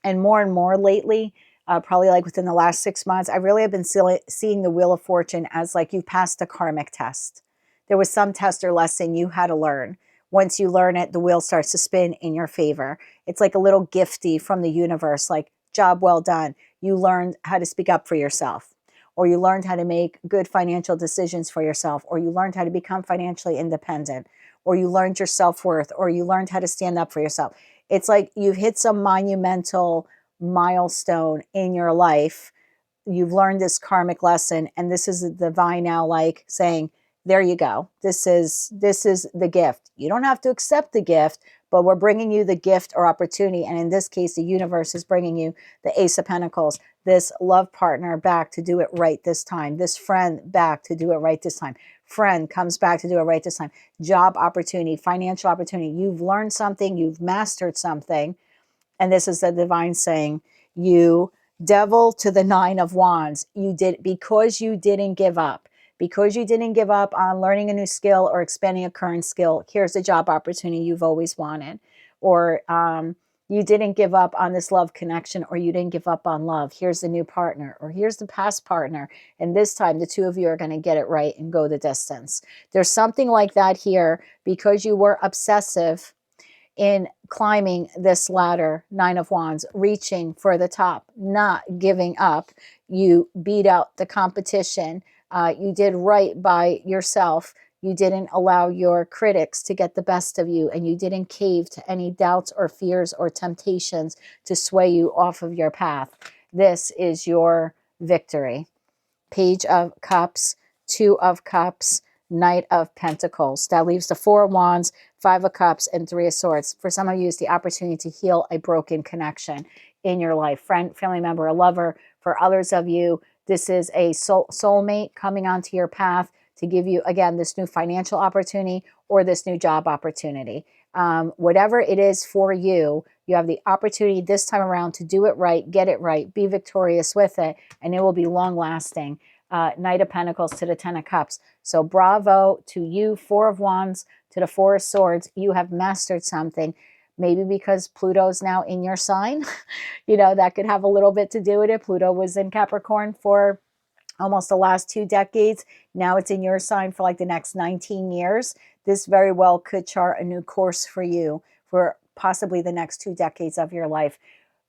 and more lately, probably like within the last 6 months, I really have been seeing the Wheel of Fortune as like you passed a karmic test. There was some test or lesson you had to learn. Once you learn it, the wheel starts to spin in your favor. It's like a little gifty from the universe, like, job well done. You learned how to speak up for yourself, or you learned how to make good financial decisions for yourself, or you learned how to become financially independent, or you learned your self-worth, or you learned how to stand up for yourself. It's like you've hit some monumental milestone in your life. You've learned this karmic lesson, and this is the divine now, like saying, there you go. This is the gift. You don't have to accept the gift, but we're bringing you the gift or opportunity. And in this case, the universe is bringing you the Ace of Pentacles, this love partner back to do it right this time. This friend back to do it right this time. Friend comes back to do it right this time. Job opportunity, financial opportunity. You've learned something. You've mastered something. And this is the divine saying, you Devil to the Nine of Wands. You did, because you didn't give up. Because you didn't give up on learning a new skill or expanding a current skill, here's the job opportunity you've always wanted. Or you didn't give up on this love connection, or you didn't give up on love. Here's the new partner, or here's the past partner. And this time, the two of you are going to get it right and go the distance. There's something like that here because you were obsessive in climbing this ladder, Nine of Wands, reaching for the top, not giving up. You beat out the competition. You did right by yourself. You didn't allow your critics to get the best of you, and you didn't cave to any doubts or fears or temptations to sway you off of your path. This is your victory. Page of Cups, Two of Cups, Knight of Pentacles. That leaves the Four of Wands, Five of Cups, and Three of Swords. For some of you, it's the opportunity to heal a broken connection in your life. Friend, family member, a lover. For others of you, this is a soulmate coming onto your path to give you, again, this new financial opportunity or this new job opportunity. Whatever it is for you, you have the opportunity this time around to do it right, get it right, be victorious with it, and it will be long-lasting. Knight of Pentacles to the Ten of Cups. So bravo to you, Four of Wands to the Four of Swords. You have mastered something. Maybe because Pluto's now in your sign. You know, that could have a little bit to do with it. Pluto was in Capricorn for almost the last 2 decades. Now it's in your sign for like the next 19 years. This very well could chart a new course for you for possibly the next 2 decades of your life.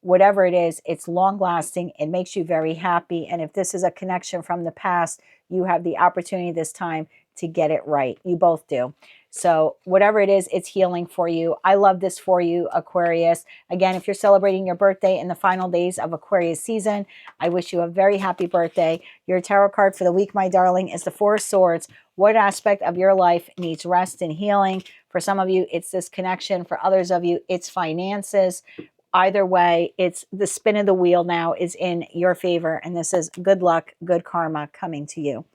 Whatever it is, it's long lasting. It makes you very happy. And if this is a connection from the past, you have the opportunity this time to get it right. You both do. So whatever it is, it's healing for you. I love this for you, Aquarius. Again, if you're celebrating your birthday in the final days of Aquarius season, I wish you a very happy birthday. Your tarot card for the week, my darling, is the Four of Swords. What aspect of your life needs rest and healing? For some of you, it's this connection. For others of you, it's finances. Either way, it's the spin of the wheel now is in your favor. And this is good luck, good karma coming to you.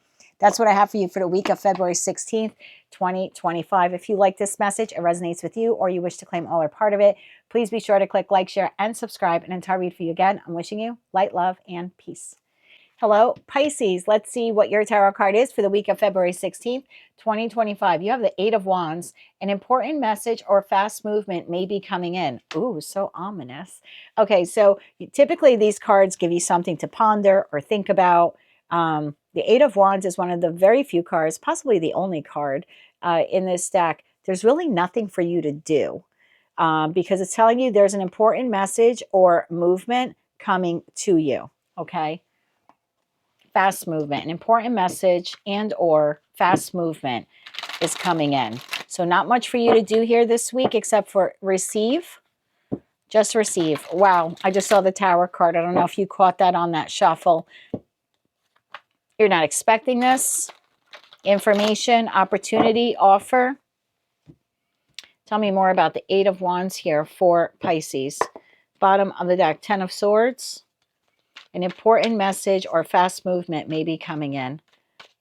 That's what I have for you for the week of February 16th, 2025. If you like this message, it resonates with you, or you wish to claim all or part of it, please be sure to click like, share, and subscribe. And until I read for you again, I'm wishing you light, love, and peace. Hello, Pisces. Let's see what your tarot card is for the week of February 16th, 2025. You have the Eight of Wands. An important message or fast movement may be coming in. Ooh, so ominous. Okay, so typically these cards give you something to ponder or think about. The Eight of Wands is one of the very few cards, possibly the only card in this deck. There's really nothing for you to do because it's telling you there's an important message or movement coming to you, okay? Fast movement, an important message and or fast movement is coming in. So not much for you to do here this week except for receive. Just receive. Wow, I just saw the Tower card. I don't know if you caught that on that shuffle. You're not expecting this. Information, opportunity, offer. Tell me more about the Eight of Wands here for Pisces. Bottom of the deck, Ten of Swords. An important message or fast movement may be coming in.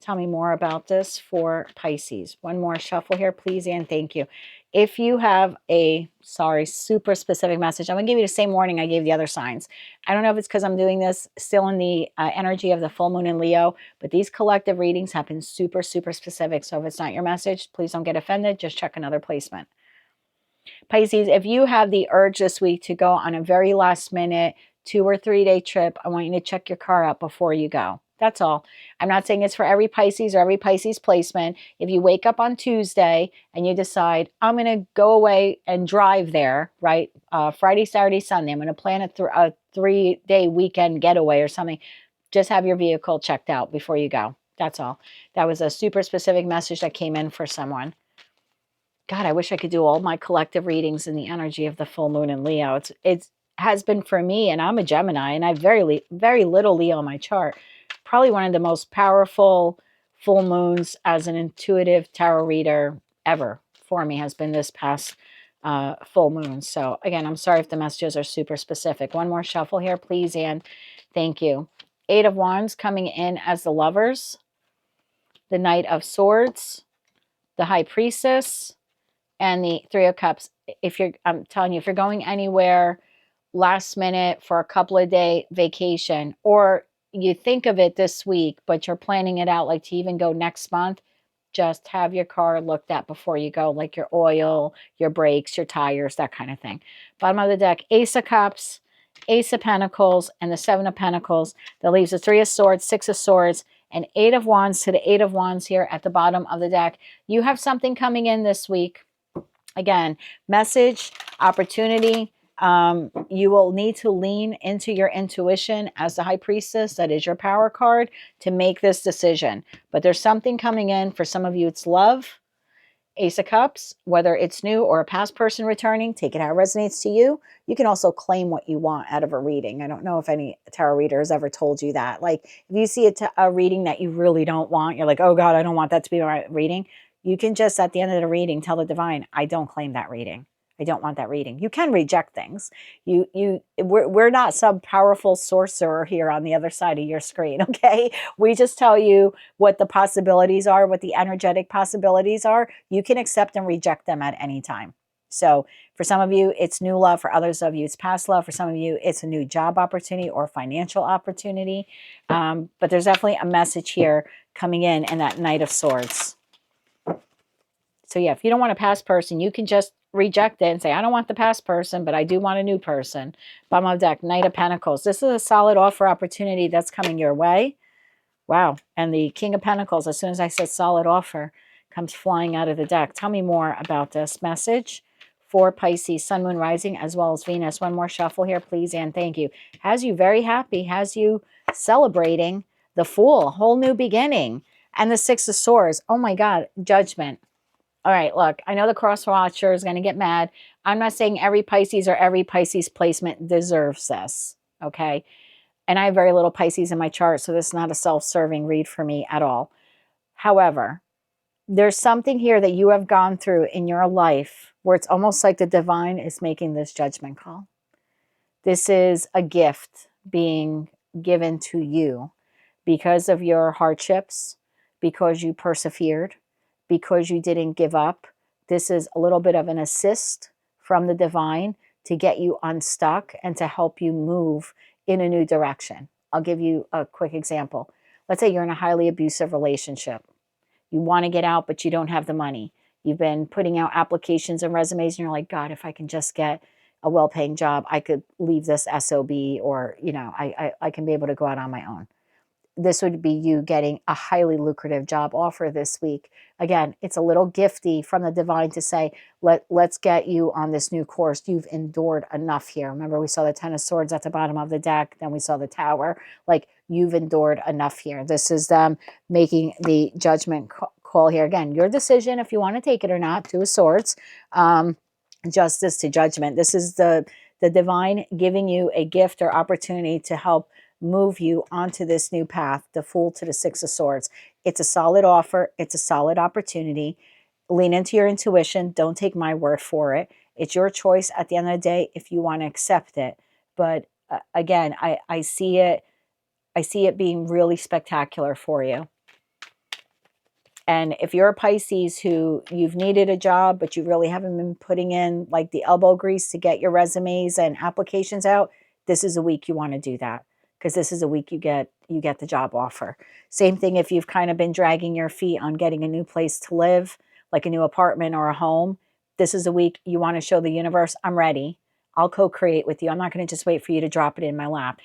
Tell me more about this for Pisces. One more shuffle here, please, and thank you. If you have a, sorry, super specific message, I'm going to give you the same warning I gave the other signs. I don't know if it's because I'm doing this still in the energy of the full moon in Leo, but these collective readings have been super, super specific. So if it's not your message, please don't get offended. Just check another placement. Pisces, if you have the urge this week to go on a very last minute 2 or 3 day trip, I want you to check your car out before you go. That's all. I'm not saying it's for every Pisces or every Pisces placement. If you wake up on Tuesday and you decide, I'm going to go away and drive there, right? Friday, Saturday, Sunday, I'm going to plan a 3 day weekend getaway or something. Just have your vehicle checked out before you go. That's all. That was a super specific message that came in for someone. God, I wish I could do all my collective readings in the energy of the full moon in Leo. It has been for me, and I'm a Gemini, and I have very little Leo on my chart. Probably one of the most powerful full moons as an intuitive tarot reader ever for me has been this past full moon. So again, I'm sorry if the messages are super specific. One more shuffle here, please, Anne. Thank you. 8 of Wands coming in as the Lovers, the Knight of Swords, the High Priestess, and the 3 of Cups. I'm telling you, if you're going anywhere last minute for a couple of day vacation, or you think of it this week, but you're planning it out like to even go next month, just have your car looked at before you go, like your oil, your brakes, your tires, that kind of thing. Bottom of the deck, Ace of Cups, Ace of Pentacles, and the 7 of Pentacles. That leaves the 3 of Swords, 6 of Swords, and 8 of Wands to the 8 of Wands here at the bottom of the deck. You have something coming in this week. Again, message, opportunity. You will need to lean into your intuition as the High Priestess, that is your power card, to make this decision. But there's something coming in. For some of you, it's love. Ace of Cups, whether it's new or a past person returning, take it how it resonates to you. You can also claim what you want out of a reading. I don't know if any tarot reader has ever told you that. Like, if you see a reading that you really don't want, you're like, oh God, I don't want that to be my reading. You can just, at the end of the reading, tell the divine, I don't claim that reading. I don't want that reading. You can reject things. We're not some powerful sorcerer here on the other side of your screen, okay? We just tell you what the possibilities are, what the energetic possibilities are. You can accept and reject them at any time. So for some of you, it's new love. For others of you, it's past love. For some of you, it's a new job opportunity or financial opportunity. But there's definitely a message here coming in, and that Knight of Swords. So yeah, if you don't want a past person, you can just reject it and say, I don't want the past person, but I do want a new person. Bottom of the deck, Knight of Pentacles. This is a solid offer opportunity that's coming your way. Wow. And the King of Pentacles, as soon as I said solid offer, comes flying out of the deck. Tell me more about this message for Pisces, Sun, Moon, Rising, as well as Venus. One more shuffle here, please, and thank you. Has you very happy, has you celebrating the Fool, whole new beginning, and the 6 of Swords. Oh my God, Judgment. All right, look, I know the cross watcher is going to get mad. I'm not saying every Pisces or every Pisces placement deserves this, okay? And I have very little Pisces in my chart, so this is not a self-serving read for me at all. However, there's something here that you have gone through in your life where it's almost like the divine is making this judgment call. This is a gift being given to you because of your hardships, because you persevered, because you didn't give up. This is a little bit of an assist from the divine to get you unstuck and to help you move in a new direction. I'll give you a quick example. Let's say you're in a highly abusive relationship. You want to get out, but you don't have the money. You've been putting out applications and resumes, and you're like, God, if I can just get a well-paying job, I could leave this SOB, or, you know, I can be able to go out on my own. This would be you getting a highly lucrative job offer this week. Again, it's a little gifty from the divine to say, let's get you on this new course. You've endured enough here. Remember, we saw the 10 of Swords at the bottom of the deck. Then we saw the Tower. Like, you've endured enough here. This is them making the judgment call here. Again, your decision if you want to take it or not. 2 of Swords. Justice to Judgment. This is the divine giving you a gift or opportunity to help move you onto this new path, the Fool to the 6 of Swords. It's a solid offer. It's a solid opportunity. Lean into your intuition. Don't take my word for it. It's your choice at the end of the day if you want to accept it. But again, I see it being really spectacular for you. And if you're a Pisces who you've needed a job, but you really haven't been putting in like the elbow grease to get your resumes and applications out, this is a week you want to do that, because this is a week you get the job offer. Same thing if you've kind of been dragging your feet on getting a new place to live, like a new apartment or a home. This is a week you want to show the universe, I'm ready. I'll co-create with you. I'm not going to just wait for you to drop it in my lap.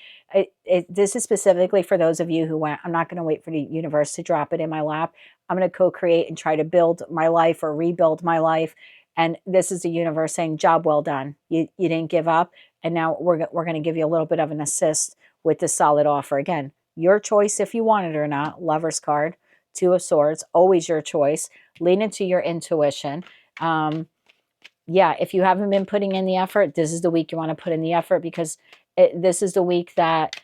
This is specifically for those of you who went, I'm not going to wait for the universe to drop it in my lap. I'm going to co-create and try to build my life or rebuild my life. And this is the universe saying, job well done. You didn't give up. And now we're going to give you a little bit of an assist with this solid offer. Again, your choice if you want it or not. Lover's card, Two of Swords, always your choice. Lean into your intuition. Yeah, if you haven't been putting in the effort, this is the week you want to put in the effort, because this is the week that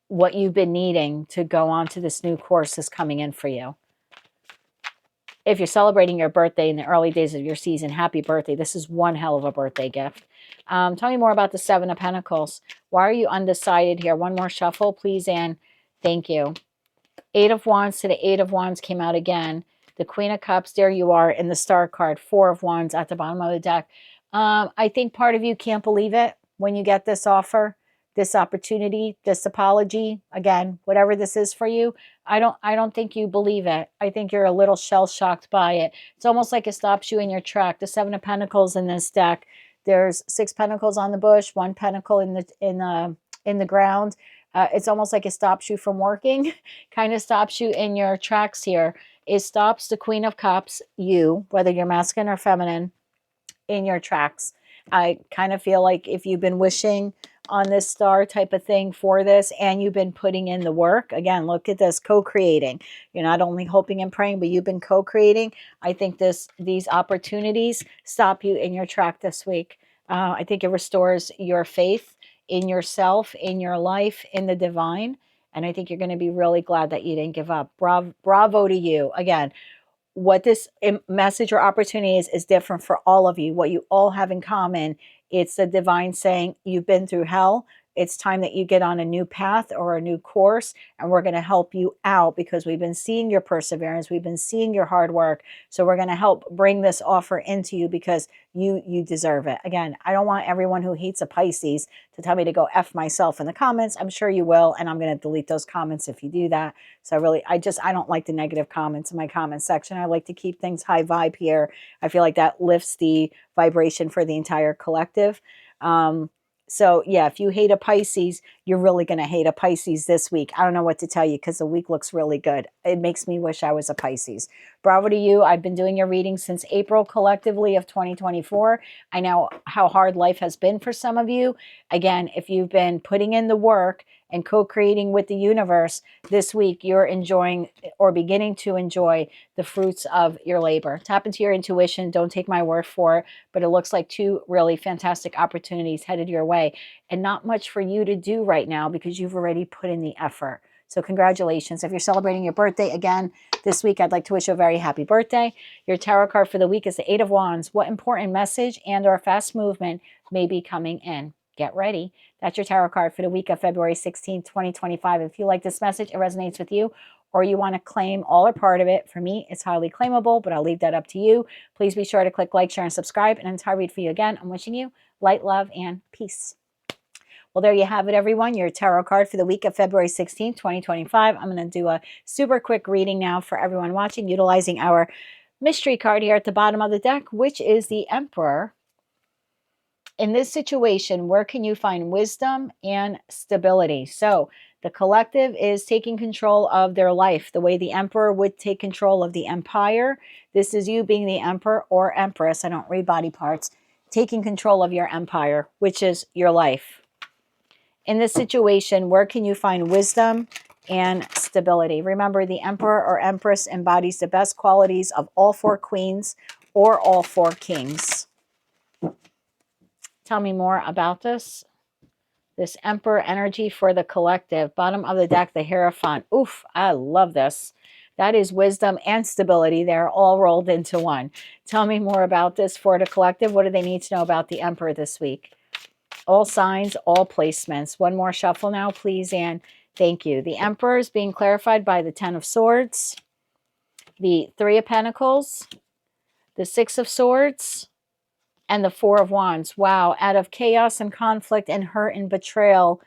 what you've been needing to go on to this new course is coming in for you. If you're celebrating your birthday in the early days of your season, happy birthday. This is one hell of a birthday gift. Tell me more about the Seven of Pentacles. Why are you undecided here? One more shuffle, please, and thank you. Eight of Wands to the Eight of Wands came out again. The Queen of Cups, there you are in the Star card. Four of Wands at the bottom of the deck. I think part of you can't believe it when you get this offer, this opportunity, this apology. Again, whatever this is for you, I don't think you believe it. I think you're a little shell-shocked by it. It's almost like it stops you in your track. The Seven of Pentacles in this deck. There's 6 pentacles on the bush, 1 pentacle in the ground. It's almost like it stops you from working, kind of stops you in your tracks here. It stops the Queen of Cups, you, whether you're masculine or feminine, in your tracks. I kind of feel like if you've been wishing on this star type of thing for this, and you've been putting in the work, again, look at this, co-creating. You're not only hoping and praying, but you've been co-creating. I think these opportunities stop you in your track this week. I think it restores your faith in yourself, in your life, in the divine. And I think you're going to be really glad that you didn't give up. Bravo to you. Again, what this message or opportunity is different for all of you. What you all have in common, it's the divine saying, you've been through hell. It's time that you get on a new path or a new course, and we're going to help you out because we've been seeing your perseverance. We've been seeing your hard work. So we're going to help bring this offer into you because you deserve it. Again, I don't want everyone who hates a Pisces to tell me to go F myself in the comments. I'm sure you will, and I'm going to delete those comments if you do that. So I don't like the negative comments in my comment section. I like to keep things high vibe here. I feel like that lifts the vibration for the entire collective. So yeah, if you hate a Pisces, you're really going to hate a Pisces this week. I don't know what to tell you because the week looks really good. It makes me wish I was a Pisces. Bravo to you. I've been doing your readings since April collectively of 2024. I know how hard life has been for some of you. Again, if you've been putting in the work and co-creating with the universe, this week you're enjoying or beginning to enjoy the fruits of your labor. Tap into your intuition. Don't take my word for it, but it looks like 2 really fantastic opportunities headed your way, and not much for you to do right now because you've already put in the effort. So congratulations. If you're celebrating your birthday again this week, I'd like to wish you a very happy birthday. Your tarot card for the week is the 8 of Wands. What important message and or fast movement may be coming in? Get ready. That's your tarot card for the week of February 16th, 2025. If you like this message, it resonates with you, or you want to claim all or part of it, for me, it's highly claimable, but I'll leave that up to you. Please be sure to click like, share, and subscribe. And until I read for you again, I'm wishing you light, love, and peace. Well, there you have it, everyone. Your tarot card for the week of February 16th, 2025. I'm going to do a super quick reading now for everyone watching, utilizing our mystery card here at the bottom of the deck, which is the Emperor. In this situation, where can you find wisdom and stability? So the collective is taking control of their life the way the Emperor would take control of the empire. This is you being the Emperor or Empress. I don't read body parts. Taking control of your empire, which is your life. In this situation, where can you find wisdom and stability? Remember, the Emperor or Empress embodies the best qualities of all 4 queens or all 4 kings. Tell me more about this. This Emperor energy for the collective. Bottom of the deck, the Hierophant. Oof, I love this. That is wisdom and stability. They're all rolled into one. Tell me more about this for the collective. What do they need to know about the Emperor this week? All signs, all placements. One more shuffle now, please, and thank you. The Emperor is being clarified by the 10 of Swords. the Three of Pentacles, the Six of Swords, and the Four of Wands. Wow, out of chaos and conflict and hurt and betrayal.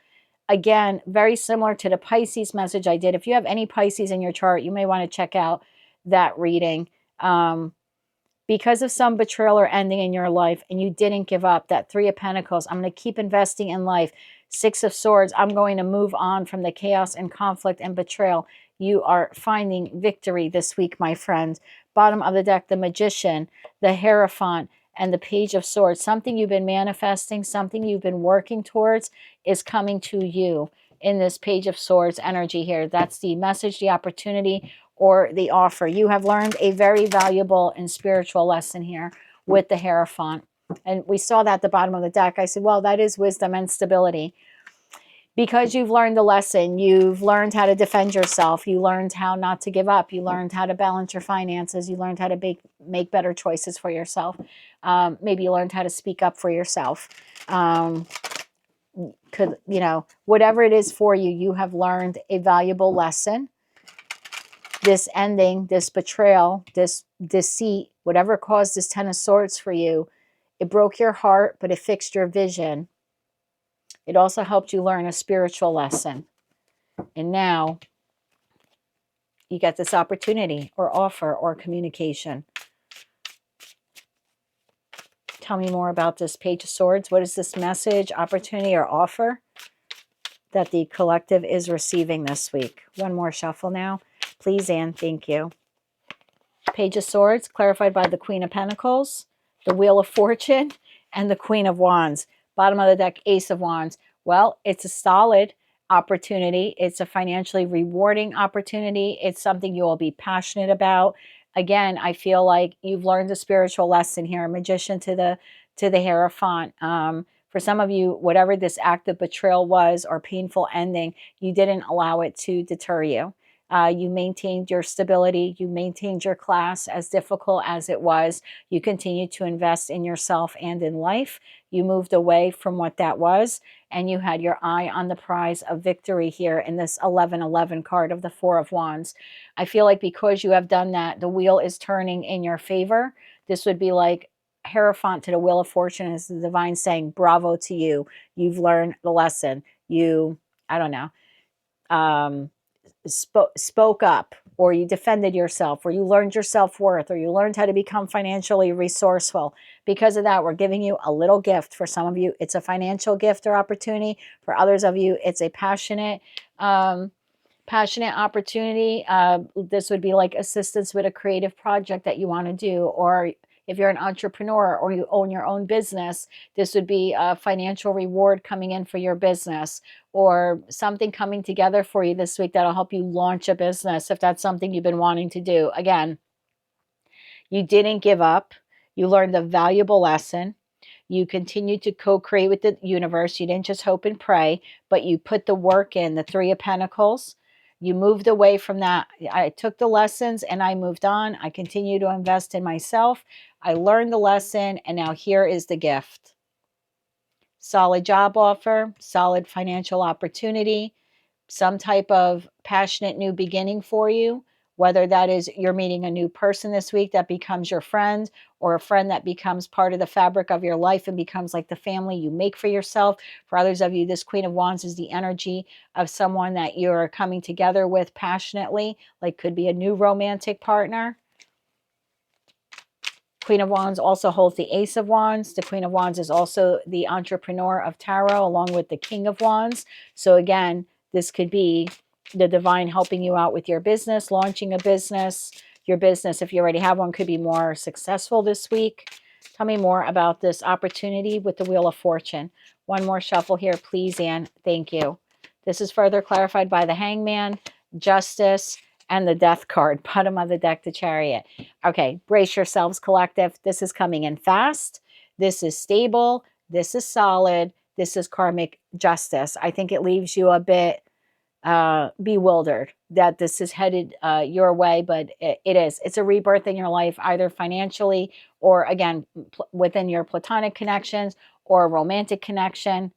Again, very similar to the Pisces message I did. If you have any Pisces in your chart, you may want to check out that reading. Because of some betrayal or ending in your life and you didn't give up, that Three of Pentacles, I'm going to keep investing in life. Six of Swords, I'm going to move on from the chaos and conflict and betrayal. You are finding victory this week, my friends. Bottom of the deck, the Magician, the Hierophant, and the Page of Swords. Something you've been manifesting, something you've been working towards is coming to you in this Page of Swords energy here. That's the message, the opportunity, or the offer. You have learned a very valuable and spiritual lesson here with the Hierophant. And we saw that at the bottom of the deck. I said, well, that is wisdom and stability. Because you've learned the lesson, you've learned how to defend yourself, you learned how not to give up, you learned how to balance your finances, you learned how to make better choices for yourself. Maybe you learned how to speak up for yourself. Whatever it is for you, you have learned a valuable lesson. This ending, this betrayal, this deceit, whatever caused this Ten of Swords for you, it broke your heart, but it fixed your vision. It also helped you learn a spiritual lesson. And now you get this opportunity or offer or communication. Tell me more about this Page of Swords. What is this message, opportunity, or offer that the collective is receiving this week? One more shuffle now. Please and thank you. Page of Swords, clarified by the Queen of Pentacles, the Wheel of Fortune, and the Queen of Wands. Bottom of the deck, Ace of Wands. Well, it's a solid opportunity. It's a financially rewarding opportunity. It's something you will be passionate about. Again, I feel like you've learned a spiritual lesson here. Magician to the Hierophant. For some of you, whatever this act of betrayal was or painful ending, you didn't allow it to deter you. You maintained your stability. You maintained your class, as difficult as it was. You continued to invest in yourself and in life. You moved away from what that was, and you had your eye on the prize of victory here in this 1111 card of the Four of Wands. I feel like because you have done that, the wheel is turning in your favor. This would be like Hierophant to the Wheel of Fortune is the divine saying, bravo to you. You've learned the lesson. You, I don't know, spoke up, or you defended yourself, or you learned your self-worth, or you learned how to become financially resourceful. Because of that, we're giving you a little gift. For some of you, it's a financial gift or opportunity. For others of you, it's a passionate opportunity. This would be like assistance with a creative project that you want to do, or if you're an entrepreneur or you own your own business, this would be a financial reward coming in for your business, or something coming together for you this week that'll help you launch a business if that's something you've been wanting to do. Again, you didn't give up. You learned a valuable lesson. You continued to co-create with the universe. You didn't just hope and pray, but you put the work in, the Three of Pentacles. You moved away from that. I took the lessons and I moved on. I continue to invest in myself. I learned the lesson, and now here is the gift. Solid job offer, solid financial opportunity, some type of passionate new beginning for you, whether that is you're meeting a new person this week that becomes your friend, or a friend that becomes part of the fabric of your life and becomes like the family you make for yourself. For others of you, this Queen of Wands is the energy of someone that you're coming together with passionately, like could be a new romantic partner. Queen of Wands also holds the Ace of Wands. The Queen of Wands is also the entrepreneur of tarot, along with the King of Wands. So again, this could be the divine helping you out with your business, launching a business. Your business, if you already have one, could be more successful this week. Tell me more about this opportunity with the Wheel of Fortune. One more shuffle here, please, and thank you. This is further clarified by the Hangman, Justice, and the Death card. Bottom of the deck, the Chariot. Okay, brace yourselves, collective. This is coming in fast. This is stable. This is solid. This is karmic justice. I think it leaves you a bit bewildered that this is headed your way, but it is. It's a rebirth in your life, either financially or, again, within your platonic connections or a romantic connection.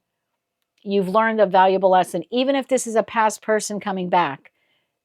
You've learned a valuable lesson. Even if this is a past person coming back,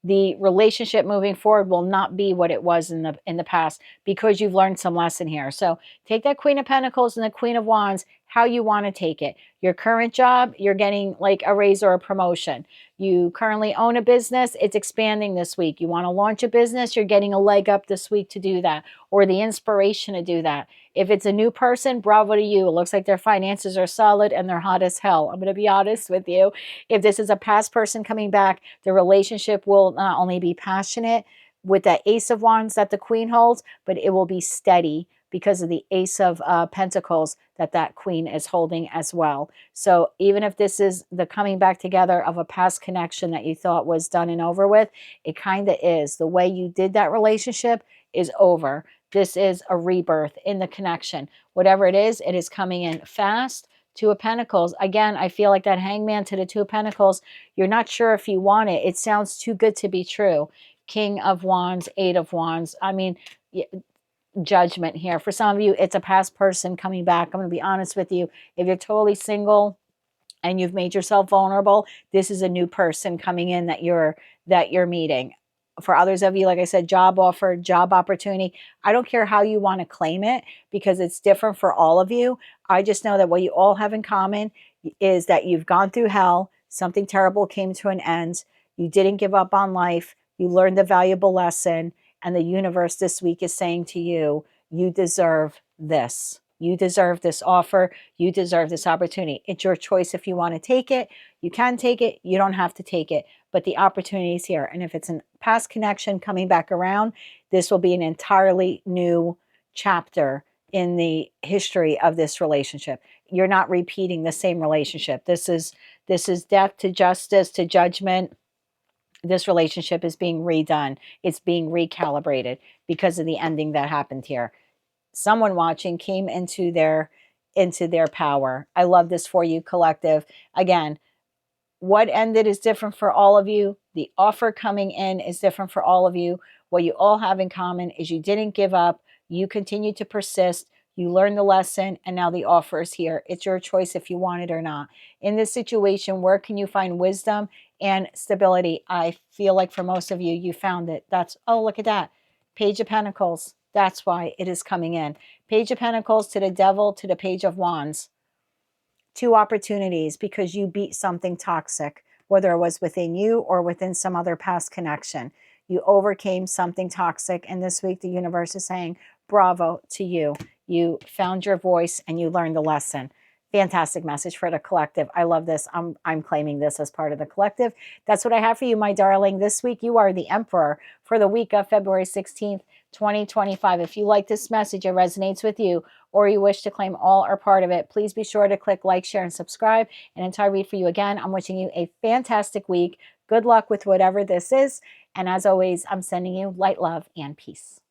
the relationship moving forward will not be what it was in the past, because you've learned some lesson here. So take that Queen of Pentacles and the Queen of Wands how you want to take it. Your current job, you're getting like a raise or a promotion. You currently own a business, it's expanding this week. You want to launch a business, you're getting a leg up this week to do that, or the inspiration to do that. If it's a new person, bravo to you. It looks like their finances are solid and they're hot as hell. I'm going to be honest with you. If this is a past person coming back, the relationship will not only be passionate with that Ace of Wands that the Queen holds, but it will be steady because of the Ace of Pentacles that Queen is holding as well. So even if this is the coming back together of a past connection that you thought was done and over with, it kind of is. The way you did that relationship is over. This is a rebirth in the connection. Whatever it is coming in fast. Two of Pentacles. Again, I feel like that Hangman to the Two of Pentacles, you're not sure if you want it. It sounds too good to be true. King of Wands, Eight of Wands. I mean, Judgment here. For some of you, it's a past person coming back. I'm going to be honest with you. If you're totally single and you've made yourself vulnerable, this is a new person coming in that you're meeting. For others of you, like I said, job offer, job opportunity. I don't care how you want to claim it because it's different for all of you. I just know that what you all have in common is that you've gone through hell. Something terrible came to an end. You didn't give up on life. You learned a valuable lesson. And the universe this week is saying to you, you deserve this. You deserve this offer. You deserve this opportunity. It's your choice if you want to take it. You can take it. You don't have to take it. But the opportunity is here. And if it's a past connection coming back around, this will be an entirely new chapter in the history of this relationship. You're not repeating the same relationship. This is death to justice to judgment. This relationship is being redone. It's being recalibrated because of the ending that happened here. Someone watching came into their power. I love this for you, collective. Again, what ended is different for all of you. The offer coming in is different for all of you. What you all have in common is you didn't give up. You continue to persist. You learned the lesson, and now the offer is here. It's your choice if you want it or not. In this situation, where can you find wisdom and stability? I feel like for most of you, you found it. That's, oh, look at that. Page of Pentacles. That's why it is coming in. Page of Pentacles to the Devil to the Page of Wands. Two opportunities because you beat something toxic, whether it was within you or within some other past connection. You overcame something toxic, and this week the universe is saying, bravo to you. You found your voice and you learned the lesson. Fantastic message for the collective. I love this. I'm claiming this as part of the collective. That's what I have for you, my darling. This week, you are the Emperor for the week of February 16th, 2025. If you like this message, it resonates with you, or you wish to claim all or part of it, please be sure to click like, share, and subscribe. And until I read for you again, I'm wishing you a fantastic week. Good luck with whatever this is. And as always, I'm sending you light, love, and peace.